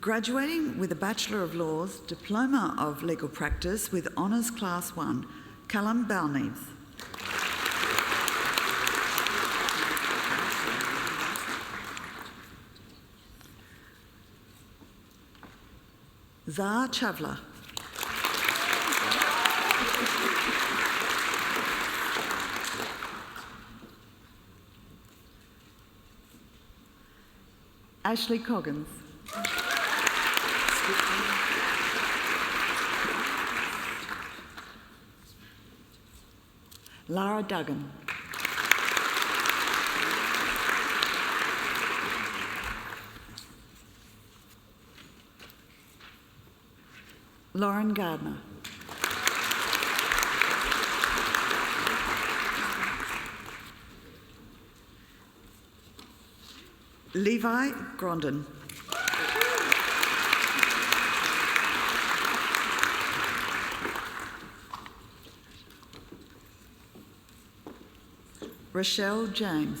Speaker 7: Graduating with a Bachelor of Laws, Diploma of Legal Practice with Honours Class 1, Callum Balneves. Zah Chavla. Ashley Coggins. Lara Duggan. Lauren Gardner. Levi Grondin. Rochelle James.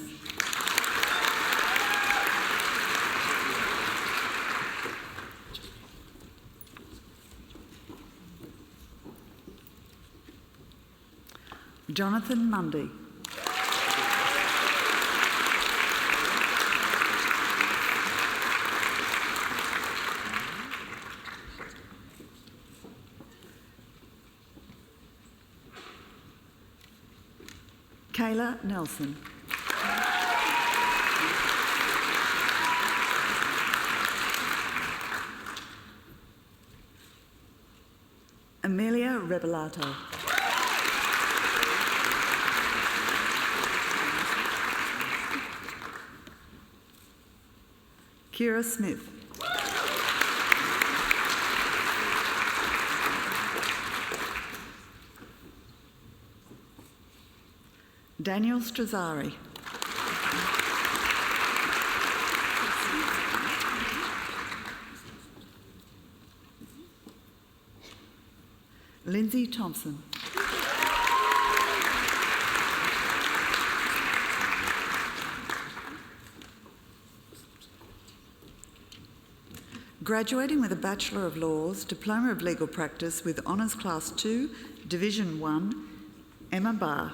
Speaker 7: Jonathan Mundy. Kayla Nelson. Amelia Rebellato. Kira Smith. Daniel Strazzari. Lindsay Thompson. Graduating with a Bachelor of Laws, Diploma of Legal Practice with Honours Class 2, Division 1, Emma Barr.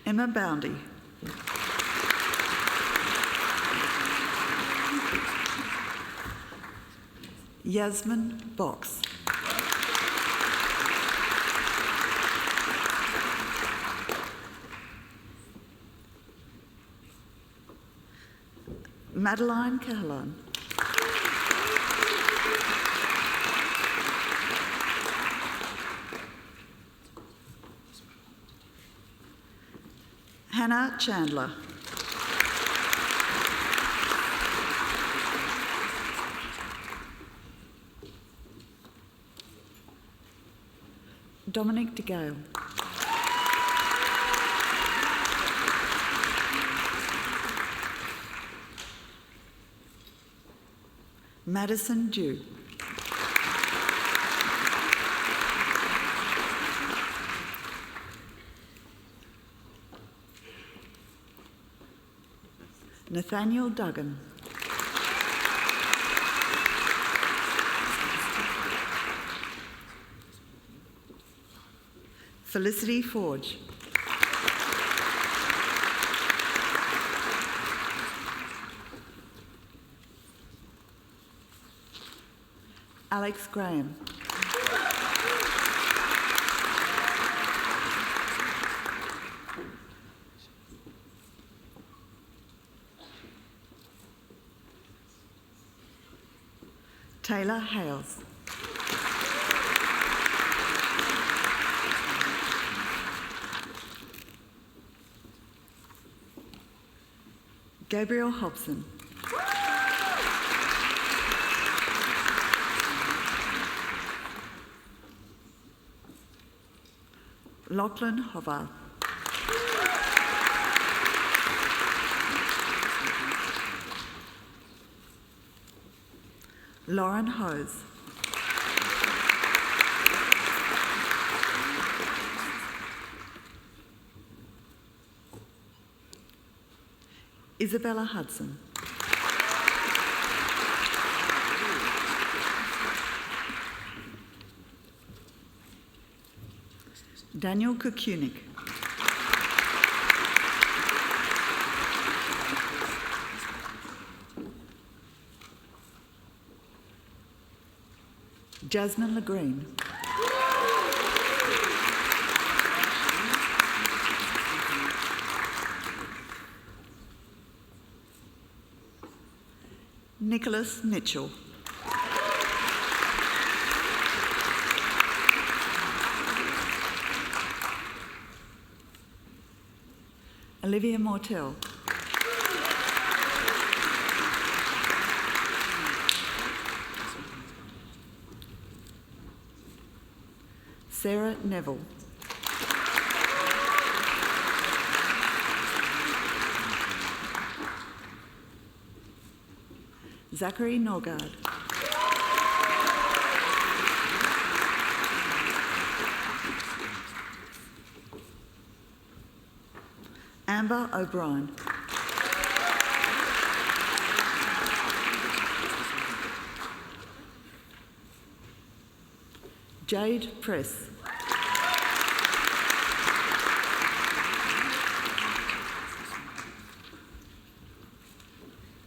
Speaker 7: Emma Boundy. Yasmin Box. Madeline Cahalan. Hannah Chandler. Dominic DeGale. Madison Dew. Nathaniel Duggan. Felicity Forge. Alex Graham. Taylor Hales. Gabriel Hobson. Lachlan Hovar. Lauren Hose. Isabella Hudson. Daniel Kukunik. Jasmine Legreen. Nicholas Mitchell. Olivia Mortel. Sarah Neville. Zachary Norgard. Amber O'Brien. Jade Press.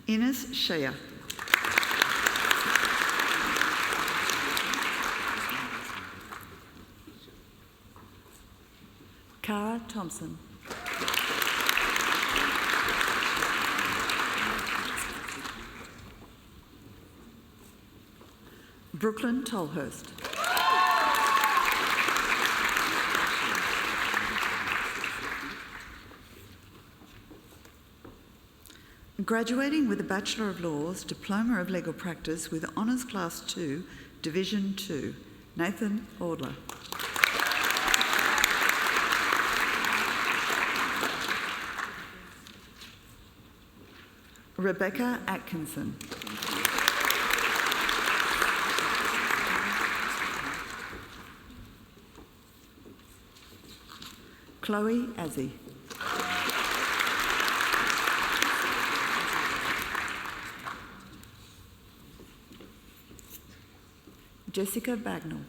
Speaker 7: Ines Shea. Cara Thompson. Brooklyn Tolhurst. Graduating with a Bachelor of Laws, Diploma of Legal Practice with Honours Class 2, Division 2, Nathan Audler. Rebecca Atkinson. Chloe Azzy. Jessica Bagnall.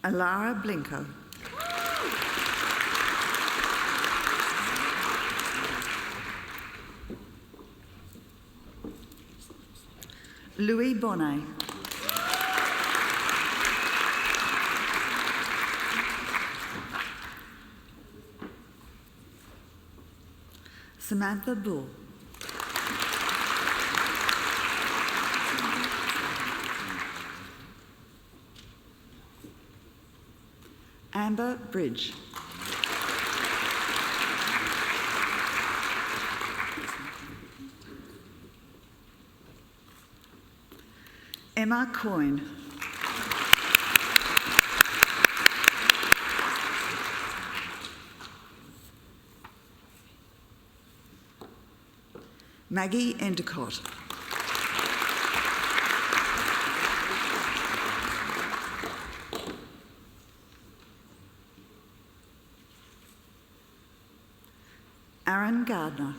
Speaker 7: Alara Blinko. Louis Bonnet. Samantha Bull. Amber Bridge. Emma Coyne. Maggie Endicott. Aaron Gardner.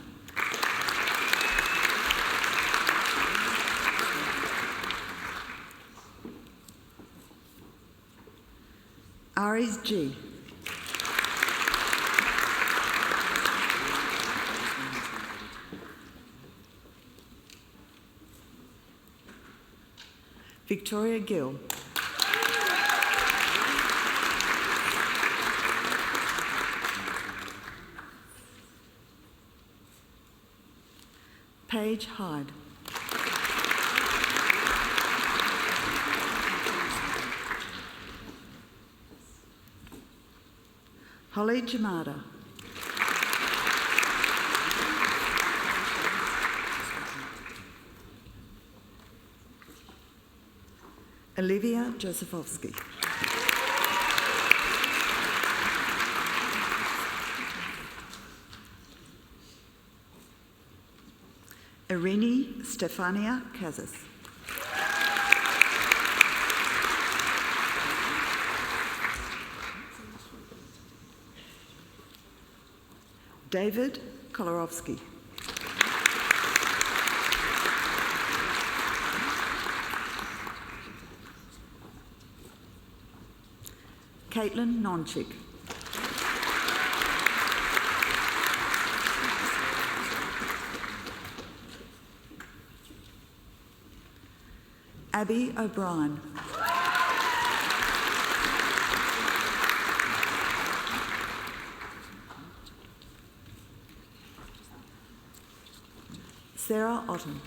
Speaker 7: Aries G. Victoria Gill. Paige Hyde. Holly Jamada. Olivia Josefowski. Irini Stefania Kazas. David Kolarowski. Caitlin Nonchik. Abby O'Brien. Sarah Otten.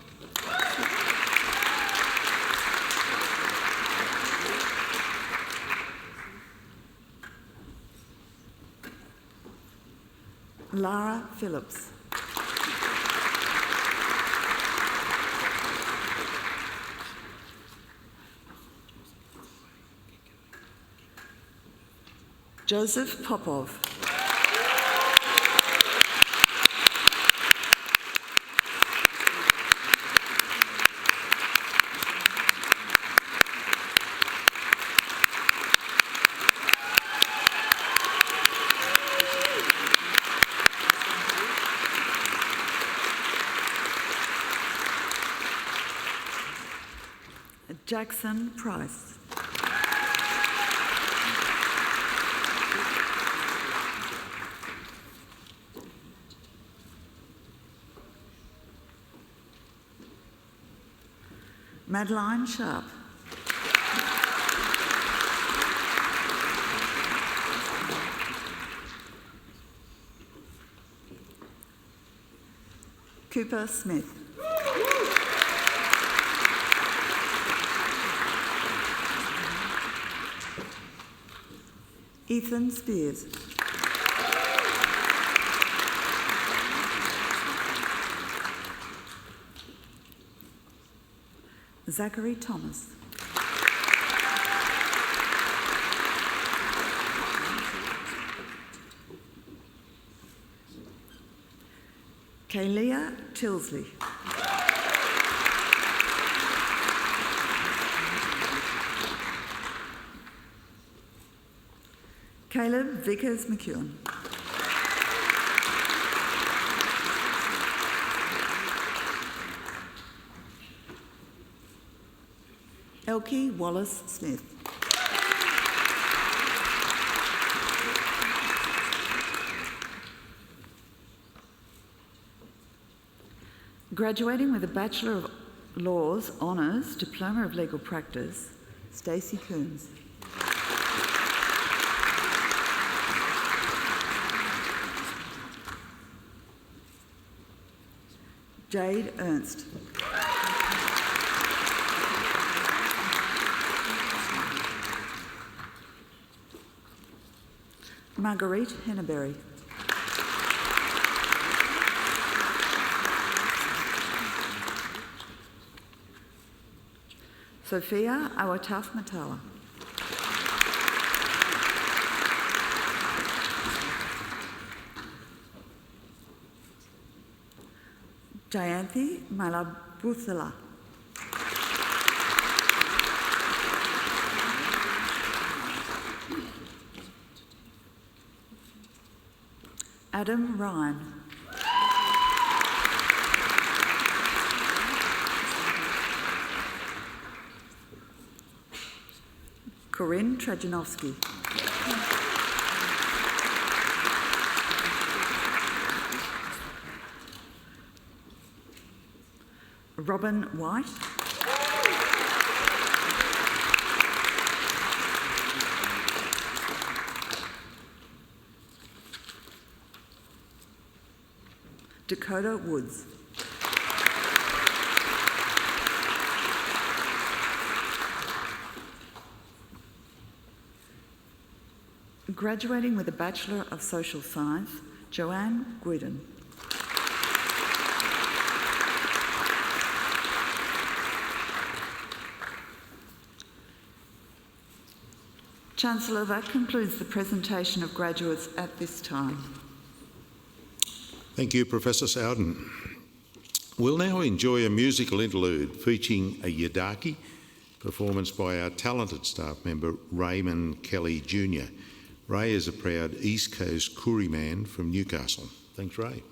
Speaker 7: Lara Phillips. Joseph Popov. Jackson Price. Madeline Sharp. Cooper Smith. Ethan Spears. Zachary Thomas. Kaylia Tilsley. Caleb Vickers McEwen. Elkie Wallace Smith. Graduating with a Bachelor of Laws Honours, Diploma of Legal Practice, Stacey Coombs. Jade Ernst. Marguerite Henneberry. Sophia Awataf Matala. Jayanthi Malabuthala. Adam Ryan. Corinne Trajanowski. Robin White. Dakota Woods. Graduating with a Bachelor of Social Science, Joanne Guidon. Chancellor, that concludes the presentation of graduates at this time.
Speaker 3: Thank you, Professor Sowden. We'll now enjoy a musical interlude featuring a Yidaki performance by our talented staff member, Raymond Kelly Jr. Ray is a proud East Coast Koori man from Newcastle. Thanks, Ray.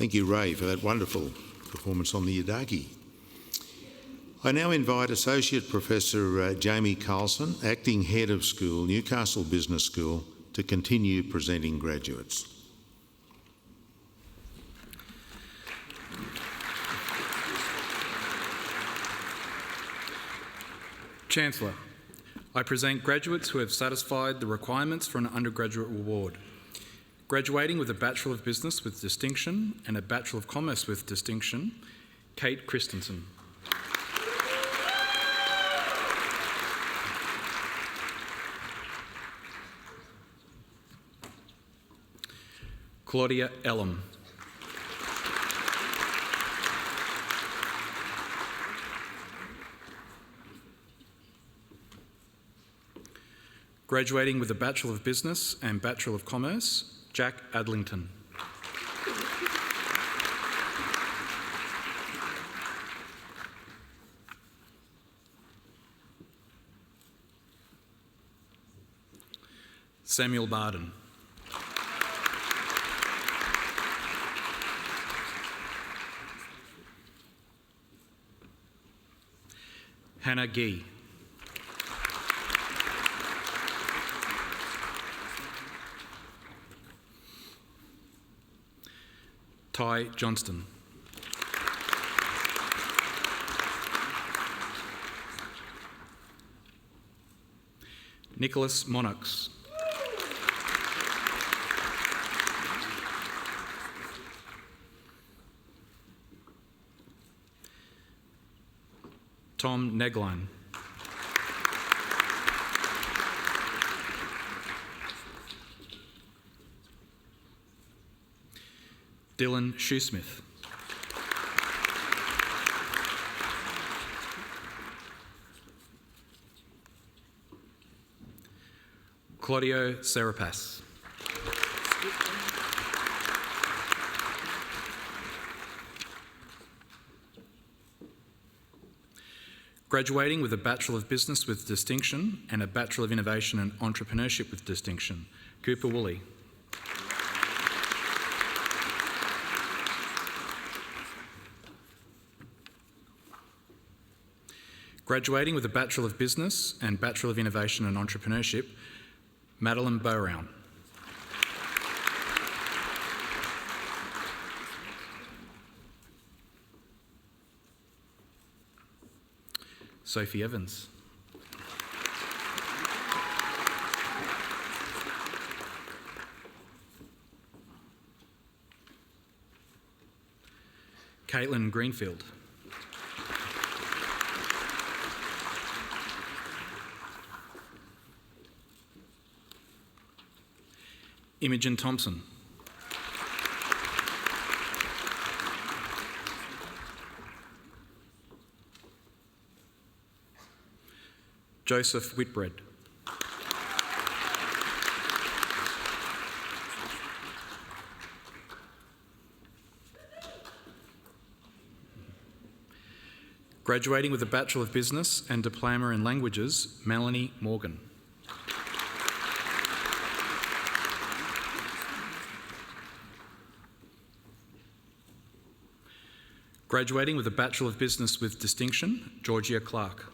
Speaker 3: Thank you, Ray, for that wonderful performance on the Yidaki. I now invite Associate Professor Jamie Carlson, Acting Head of School, Newcastle Business School, to continue presenting graduates.
Speaker 8: Chancellor, I present graduates who have satisfied the requirements for an undergraduate award. Graduating with a Bachelor of Business with distinction and a Bachelor of Commerce with distinction, Kate Christensen. Claudia Elam. Graduating with a Bachelor of Business and Bachelor of Commerce, Jack Adlington. Samuel Barden. Hannah Gee. Ty Johnston. Nicholas Monarchs. Tom Negline. Dylan Shoesmith. Claudio Serapas. Graduating with a Bachelor of Business with distinction and a Bachelor of Innovation and Entrepreneurship with distinction, Cooper Woolley. Graduating with a Bachelor of Business and Bachelor of Innovation and Entrepreneurship, Madeline Bowrown. Sophie Evans. Caitlin Greenfield. Imogen Thompson. Joseph Whitbread. Graduating with a Bachelor of Business and Diploma in Languages, Melanie Morgan. Graduating with a Bachelor of Business with distinction, Georgia Clark.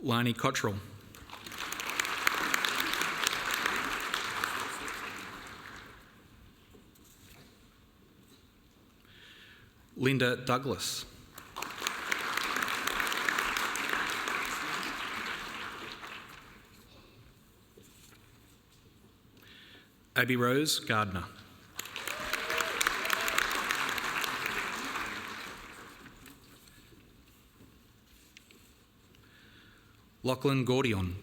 Speaker 8: Lani Cottrell. Linda Douglas. Abby Rose Gardner. Lachlan Gordion.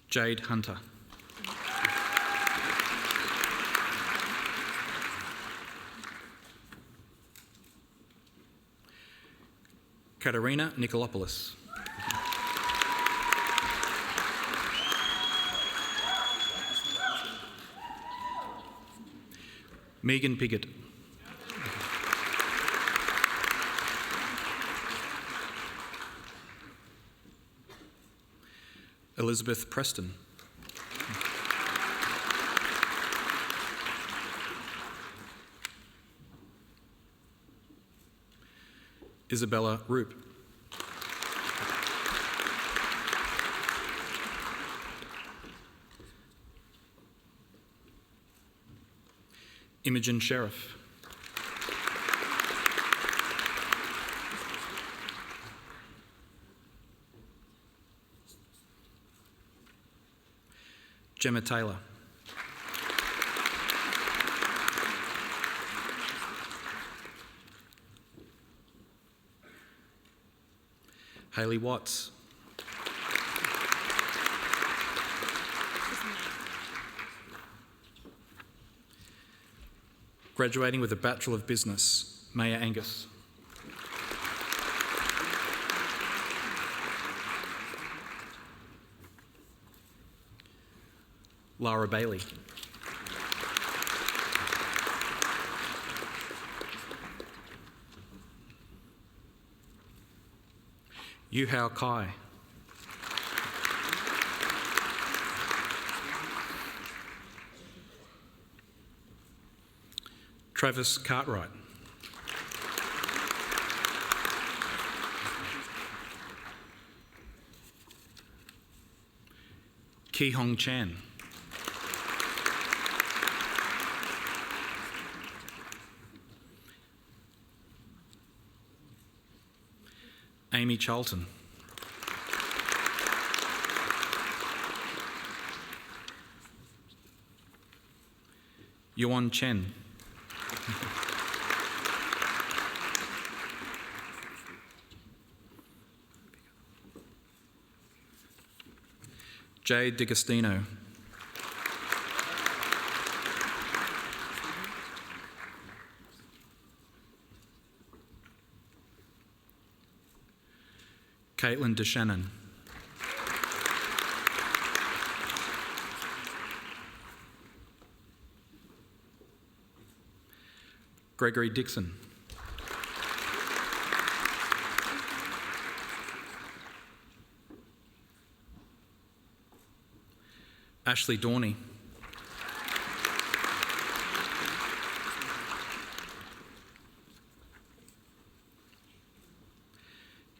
Speaker 8: Jade Hunter. Katerina Nikolopoulos. Megan Piggott. Elizabeth Preston. Isabella Roop. Imogen Sheriff. Gemma Taylor. Hayley Watts. Graduating with a Bachelor of Business, Maya Angus. Lara Bailey. Yu Hao Kai. Travis Cartwright. Ki Hong Chan. Amy Charlton. Yuan Chen. Jade D'Agostino. Caitlin DeShannon. Gregory Dixon. Ashley Dorney.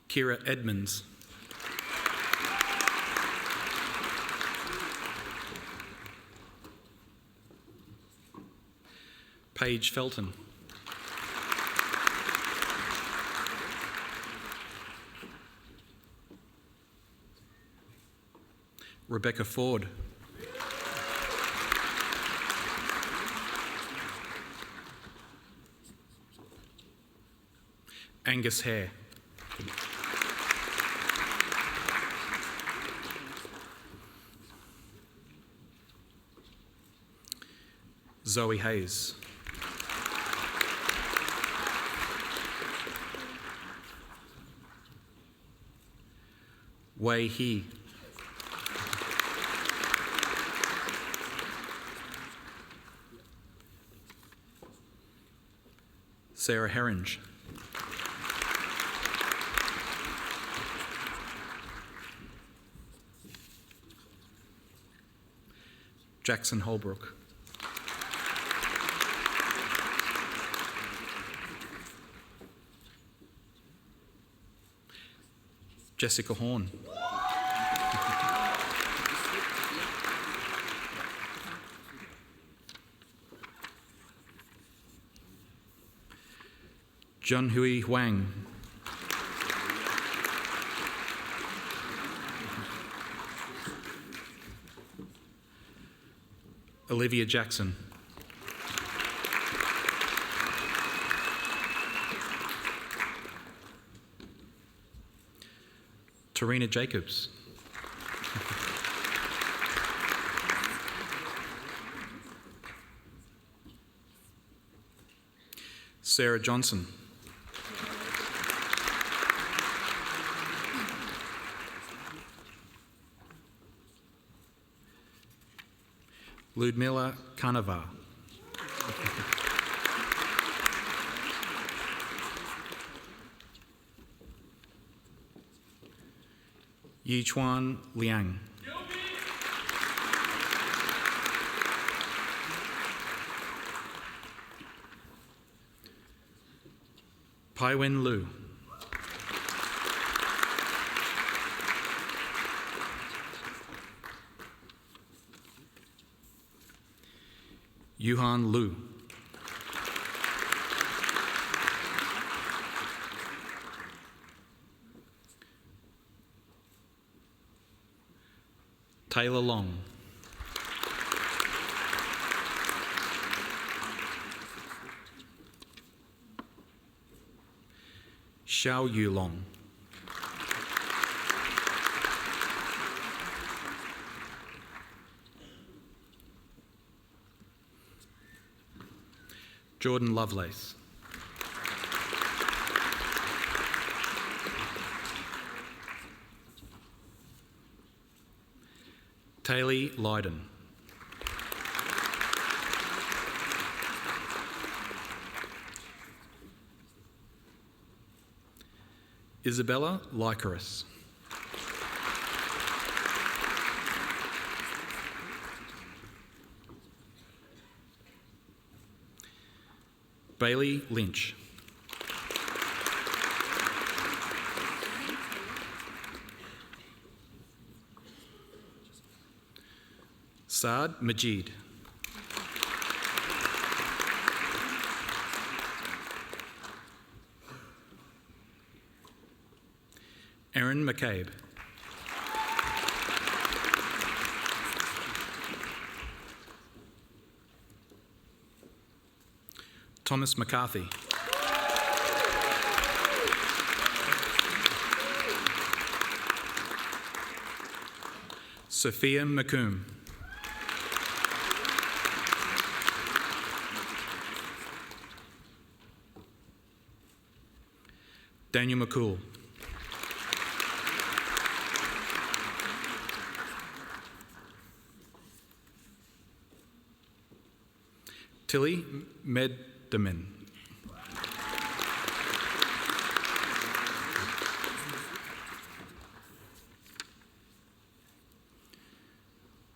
Speaker 8: Kira Edmonds. Paige Felton. Rebecca Ford. Angus Hare. Zoe Hayes. Wei He. Sarah Herringe. Jackson Holbrook. Jessica Horn. John Hui Huang. Olivia Jackson. Tarina Jacobs. Sarah Johnson. Ludmila Kanava. Yichuan Liang. Paiwen Lu. Yuhan Lu. Taylor Long. Xiao Yu Long. Jordan Lovelace. Taylor Lydon. Isabella Lycaris. Bailey Lynch. Saad Majid. Erin McCabe. Thomas McCarthy. Sophia McComb. Daniel McCool. Tilly Meddeman.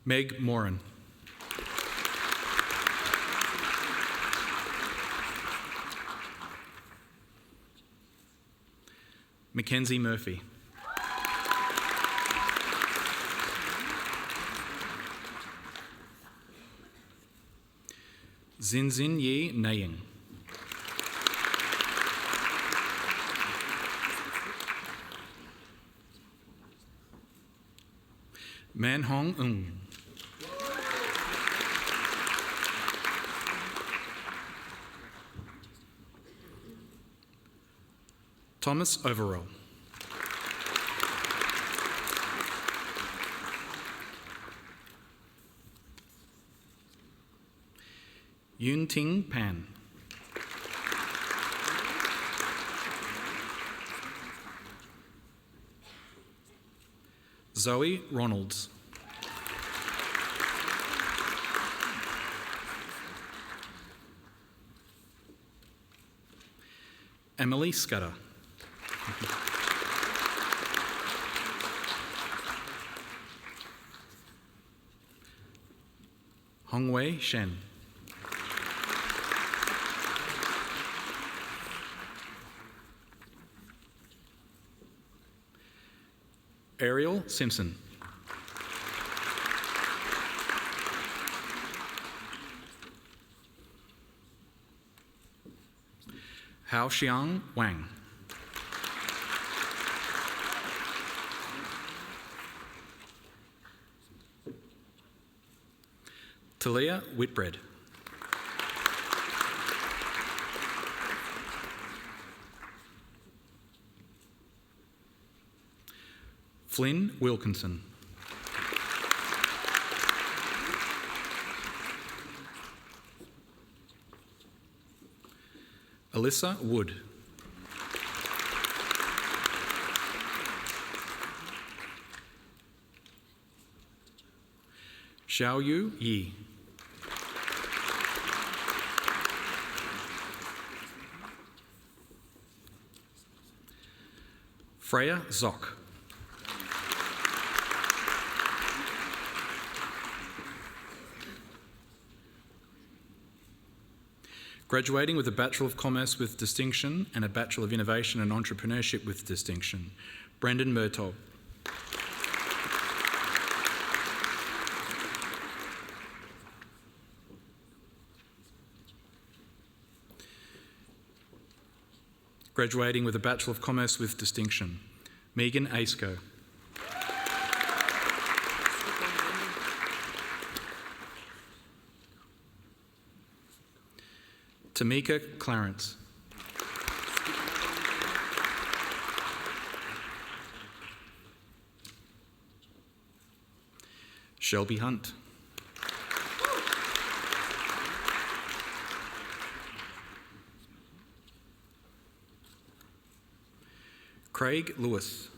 Speaker 8: Meg Moran. Mackenzie Murphy. Zinzin Yi Naying. Man Hong Ng. Thomas Overall. Yun Ting Pan. Zoe Ronalds. Emily Scudder. Hongwei Shen. Ariel Simpson. Hao Xiang Wang. Talia Whitbread. Flynn Wilkinson. Alyssa Wood. Xiaoyu Yi. Freya Zock. Graduating with a Bachelor of Commerce with distinction and a Bachelor of Innovation and Entrepreneurship with distinction, Brendan Murtaugh. Graduating with a Bachelor of Commerce with distinction, Megan Aisco. Tamika Clarence. Shelby Hunt. Craig Lewis.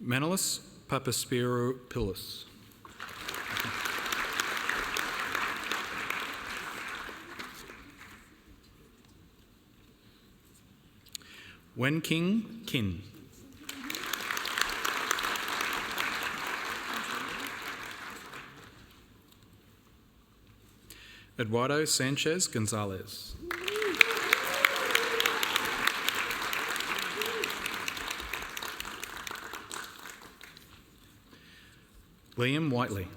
Speaker 8: Manolis Papaspiropoulos. Wen King Kin. Eduardo Sanchez Gonzalez. Liam Whiteley.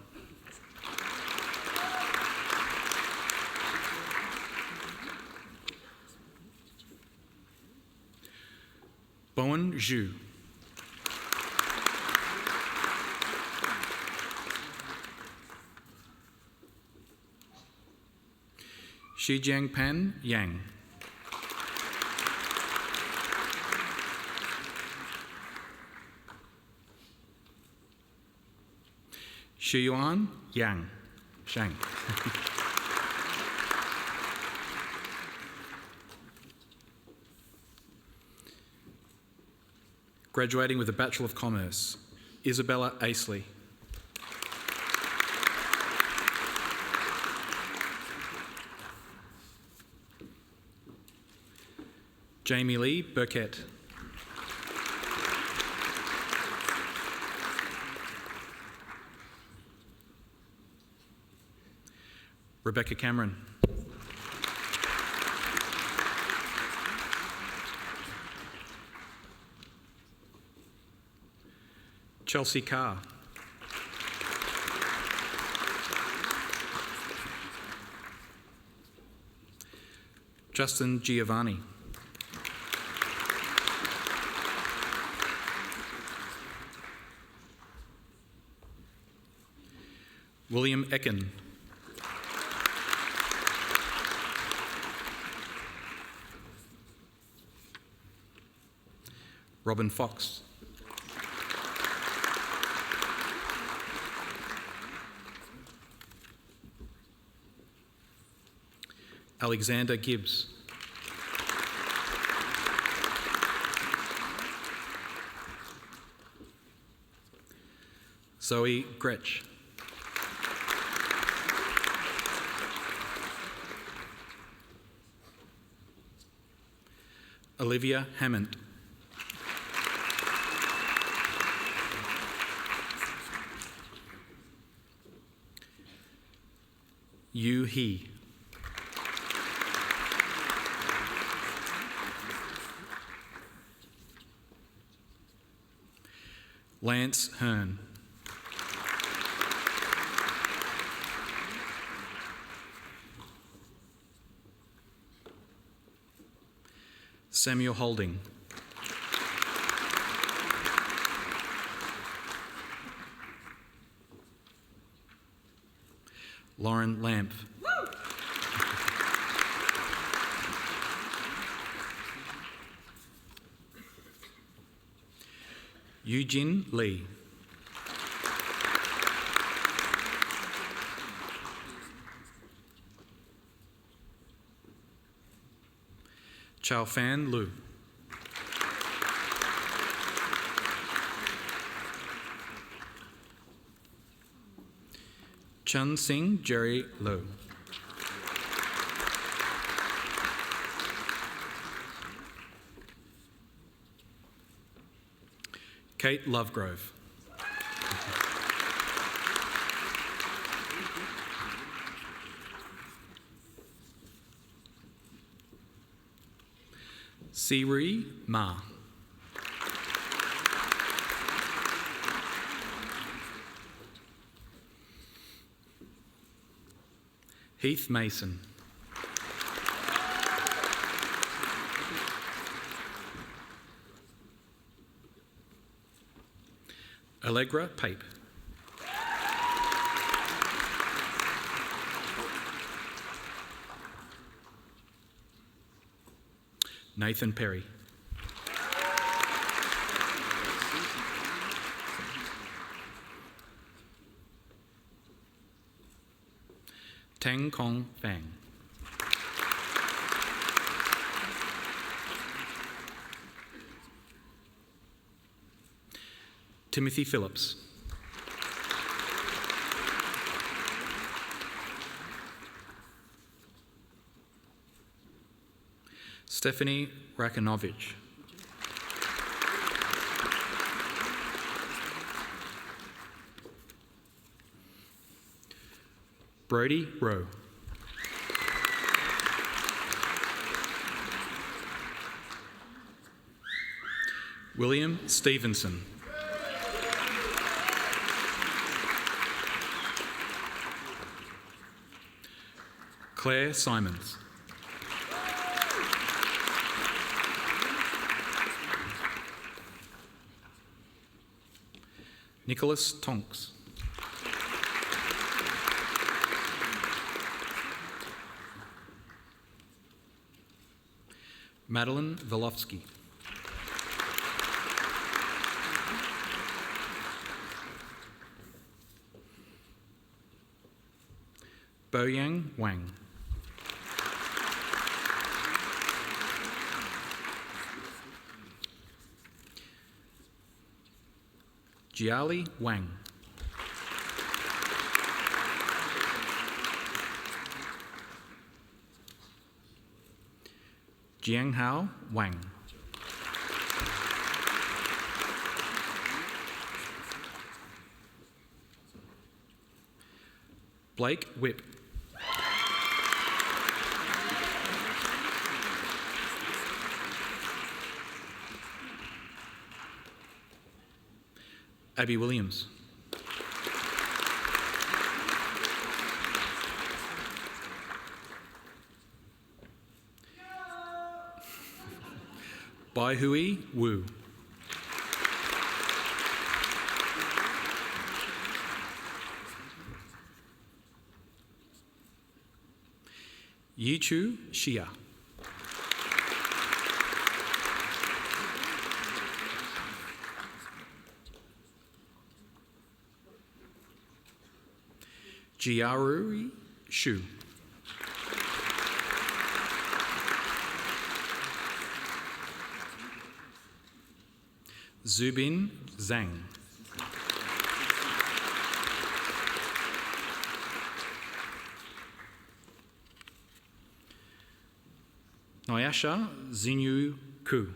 Speaker 8: Bowen Zhu. Shijiang Pan Yang. Shiyuan Yang. Shang. Graduating with a Bachelor of Commerce, Isabella Aisley. Jamie Lee Burkett. Rebecca Cameron. Chelsea Carr. Justin Giovanni. William Ecken. Robin Fox. Alexander Gibbs. Zoe Gretsch. Olivia Hammond. Yu He. Lance Hearn. Samuel Holding. Lauren Lamp. Eugene Lee. Chao Fan Lu. Chun Sing Jerry Lo. Kate Lovegrove. Siri Ma. Heath Mason. Allegra Pape. Nathan Perry. Tang Kong Fang. Timothy Phillips. Stephanie Rakinovich. Brody Rowe. William Stevenson. Claire Simons. Nicholas Tonks. Madeline Velovsky. Boyang Wang. Jiali Wang. Jianghao Wang. Blake Whip. Abby Williams. Bai Hui Wu. Yichu Xia. Jiarui Shu. Zubin Zhang. Nyasha Xinyu Ku.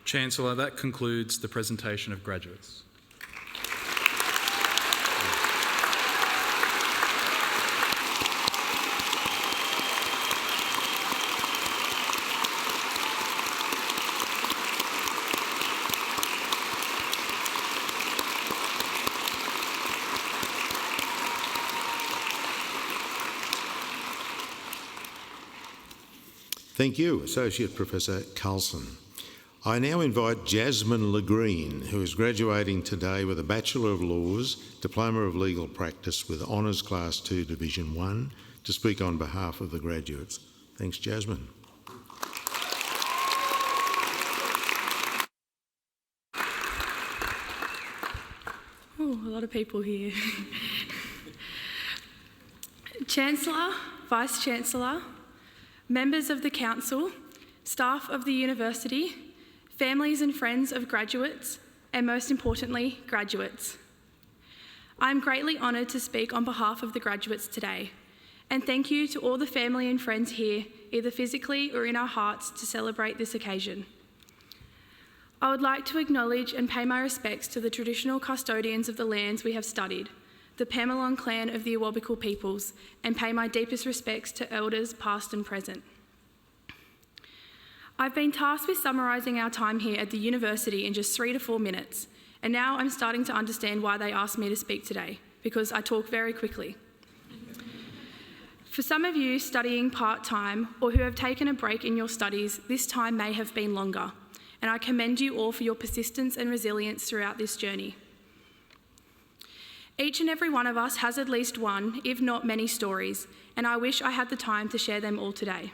Speaker 8: Chancellor, that concludes the presentation of graduates.
Speaker 3: Thank you, Associate Professor Carlson. I now invite Jasmine Legreen, who is graduating today with a Bachelor of Laws, Diploma of Legal Practice with Honours Class 2 Division 1, to speak on behalf of the graduates. Thanks, Jasmine.
Speaker 9: Oh, a lot of people here. Chancellor, Vice-Chancellor, members of the Council, staff of the University, families and friends of graduates, and most importantly, graduates. I'm greatly honoured to speak on behalf of the graduates today, and thank you to all the family and friends here, either physically or in our hearts, to celebrate this occasion. I would like to acknowledge and pay my respects to the traditional custodians of the lands we have studied, the Pamelong clan of the Awabakal peoples, and pay my deepest respects to elders past and present. I've been tasked with summarising our time here at the university in just 3 to 4 minutes, and now I'm starting to understand why they asked me to speak today, because I talk very quickly. For some of you studying part-time or who have taken a break in your studies, this time may have been longer, and I commend you all for your persistence and resilience throughout this journey. Each and every one of us has at least one, if not many stories, and I wish I had the time to share them all today.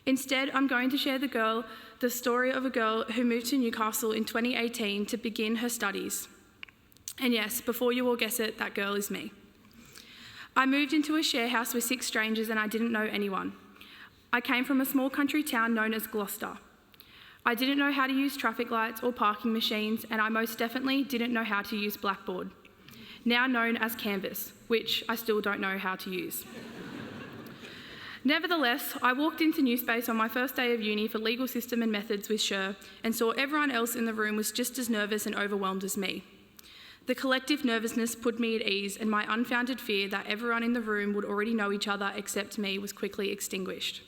Speaker 9: Instead, I'm going to share the story of a girl who moved to Newcastle in 2018 to begin her studies. And yes, before you all guess it, that girl is me. I moved into a share house with 6 strangers and I didn't know anyone. I came from a small country town known as Gloucester. I didn't know how to use traffic lights or parking machines, and I most definitely didn't know how to use Blackboard, now known as Canvas, which I still don't know how to use. Nevertheless, I walked into Newspace on my first day of uni for legal system and methods with Sher and saw everyone else in the room was just as nervous and overwhelmed as me. The collective nervousness put me at ease, and my unfounded fear that everyone in the room would already know each other except me was quickly extinguished.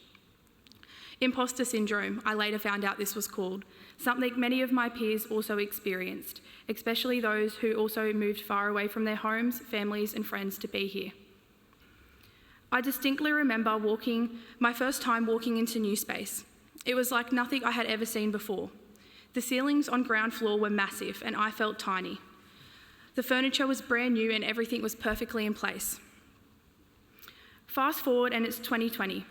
Speaker 9: Imposter syndrome, I later found out this was called, something many of my peers also experienced, especially those who also moved far away from their homes, families and friends to be here. I distinctly remember my first time walking into Newspace. It was like nothing I had ever seen before. The ceilings on ground floor were massive and I felt tiny. The furniture was brand new and everything was perfectly in place. Fast forward and it's 2020.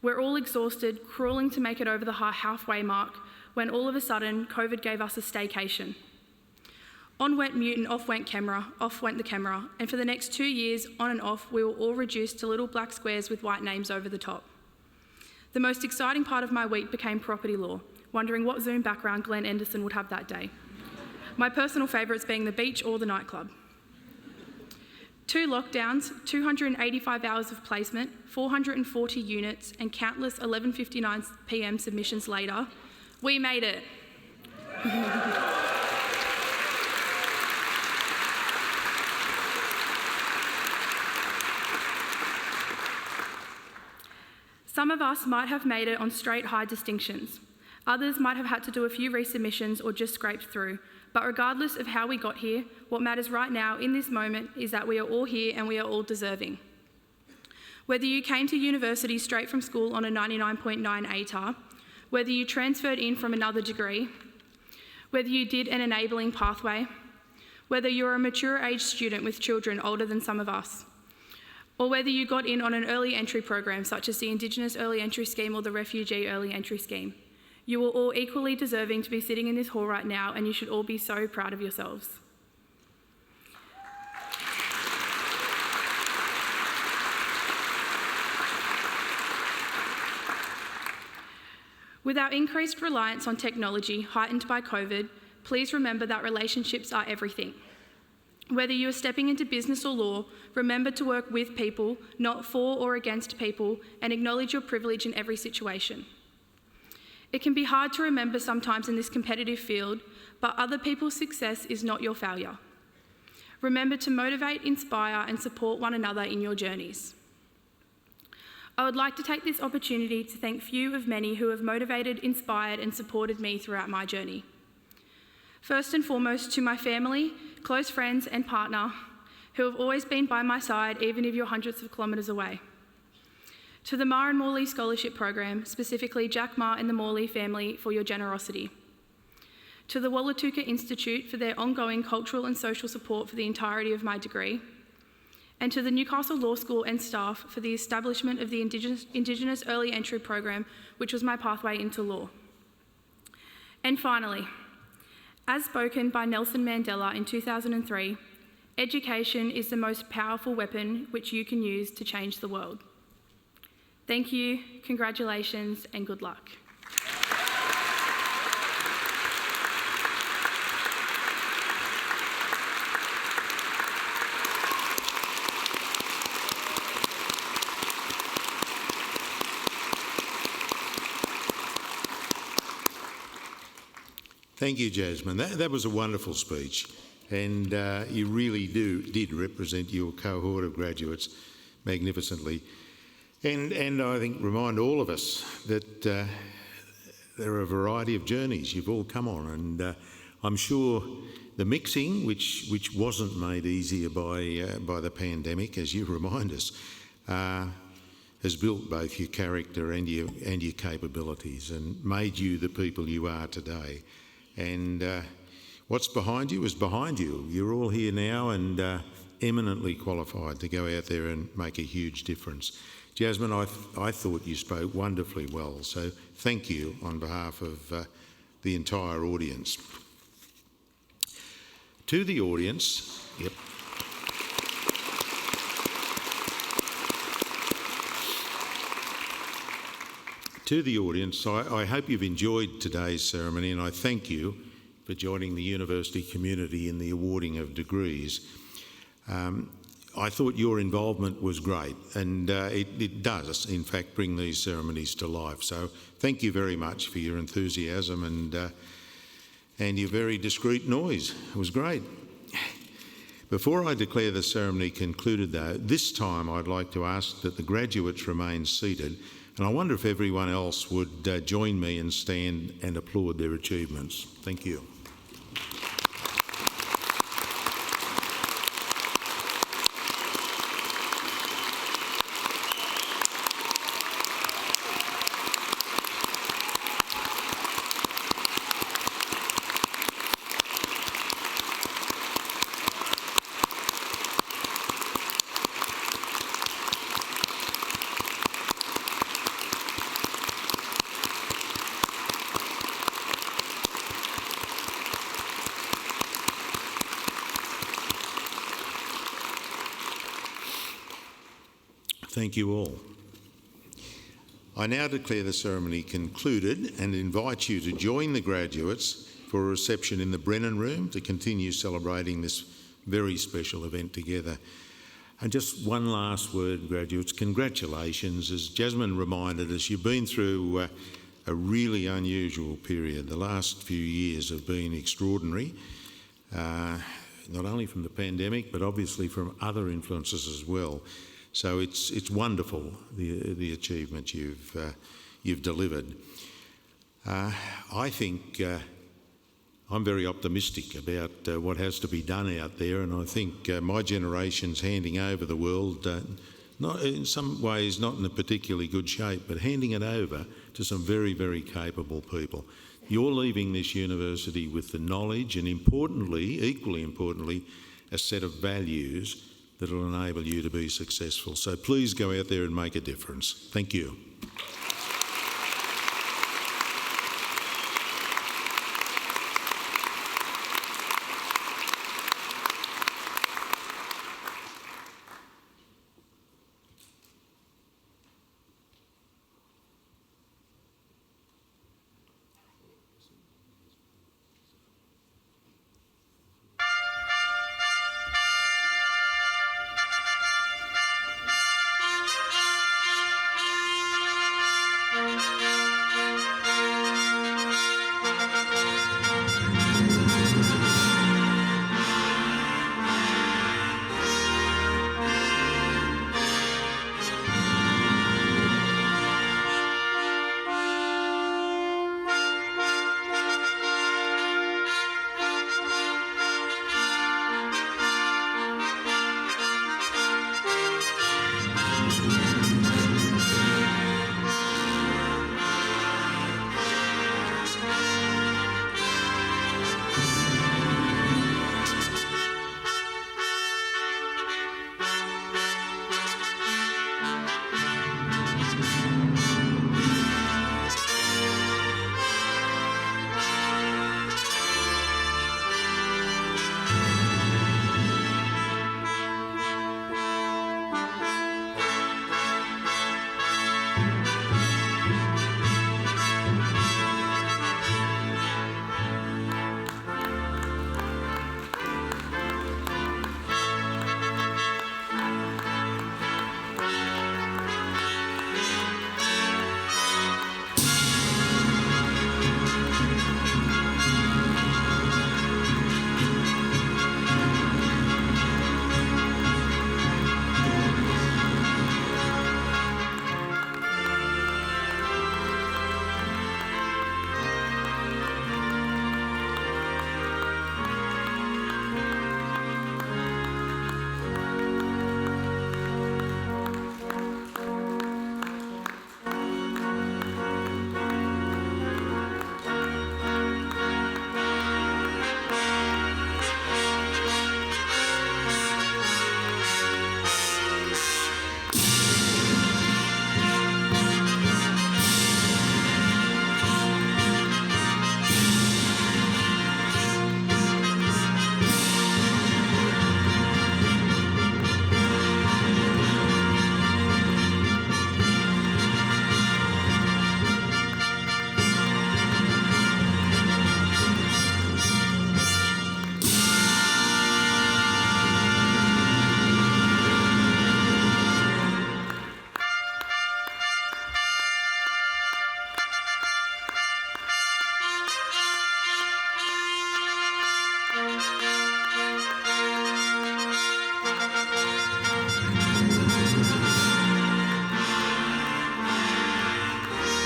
Speaker 9: We're all exhausted, crawling to make it over the halfway mark, when all of a sudden, COVID gave us a staycation. On went mute and off went the camera, and for the next 2 years, on and off, we were all reduced to little black squares with white names over the top. The most exciting part of my week became property law, wondering what Zoom background Glenn Anderson would have that day. My personal favourites being the beach or the nightclub. 2 lockdowns, 285 hours of placement, 440 units, and countless 11:59 p.m. submissions later, we made it. Some of us might have made it on straight high distinctions. Others might have had to do a few resubmissions or just scraped through. But regardless of how we got here, what matters right now in this moment is that we are all here and we are all deserving. Whether you came to university straight from school on a 99.9 ATAR, whether you transferred in from another degree, whether you did an enabling pathway, whether you're a mature age student with children older than some of us, or whether you got in on an early entry program such as the Indigenous Early Entry Scheme or the Refugee Early Entry Scheme, you are all equally deserving to be sitting in this hall right now, and you should all be so proud of yourselves. With our increased reliance on technology, heightened by COVID, please remember that relationships are everything. Whether you are stepping into business or law, remember to work with people, not for or against people, and acknowledge your privilege in every situation. It can be hard to remember sometimes in this competitive field, but other people's success is not your failure. Remember to motivate, inspire, and support one another in your journeys. I would like to take this opportunity to thank few of many who have motivated, inspired, and supported me throughout my journey. First and foremost, to my family, close friends, and partner, who have always been by my side, even if you're hundreds of kilometres away. To the Ma and Morley Scholarship Program, specifically Jack Ma and the Morley family, for your generosity. To the Wallatuka Institute for their ongoing cultural and social support for the entirety of my degree. And to the Newcastle Law School and staff for the establishment of the Indigenous Early Entry Program, which was my pathway into law. And finally, as spoken by Nelson Mandela in 2003, education is the most powerful weapon which you can use to change the world. Thank you, congratulations, and good luck.
Speaker 3: Thank you, Jasmine. That was a wonderful speech, and you really did represent your cohort of graduates magnificently. And I think remind all of us that there are a variety of journeys you've all come on, and I'm sure the mixing, which wasn't made easier by the pandemic, as you remind us, has built both your character and your capabilities and made you the people you are today. And what's behind you is behind you. You're all here now and eminently qualified to go out there and make a huge difference. Jasmine, I thought you spoke wonderfully well, so thank you on behalf of the entire audience. To the audience, yep. To the audience, I hope you've enjoyed today's ceremony, and I thank you for joining the university community in the awarding of degrees. I thought your involvement was great, and it does, in fact, bring these ceremonies to life. So thank you very much for your enthusiasm and your very discreet noise. It was great. Before I declare the ceremony concluded, though, this time I'd like to ask that the graduates remain seated, and I wonder if everyone else would join me and stand and applaud their achievements. Thank you. Thank you all. I now declare the ceremony concluded and invite you to join the graduates for a reception in the Brennan Room to continue celebrating this very special event together. And just one last word, graduates, congratulations. As Jasmine reminded us, you've been through a really unusual period. The last few years have been extraordinary, not only from the pandemic, but obviously from other influences as well. So it's wonderful, the achievement you've delivered. I think I'm very optimistic about what has to be done out there, and I think my generation's handing over the world, not in some ways not in a particularly good shape, but handing it over to some very, very capable people. You're leaving this university with the knowledge and equally importantly, a set of values that will enable you to be successful. So please go out there and make a difference. Thank you.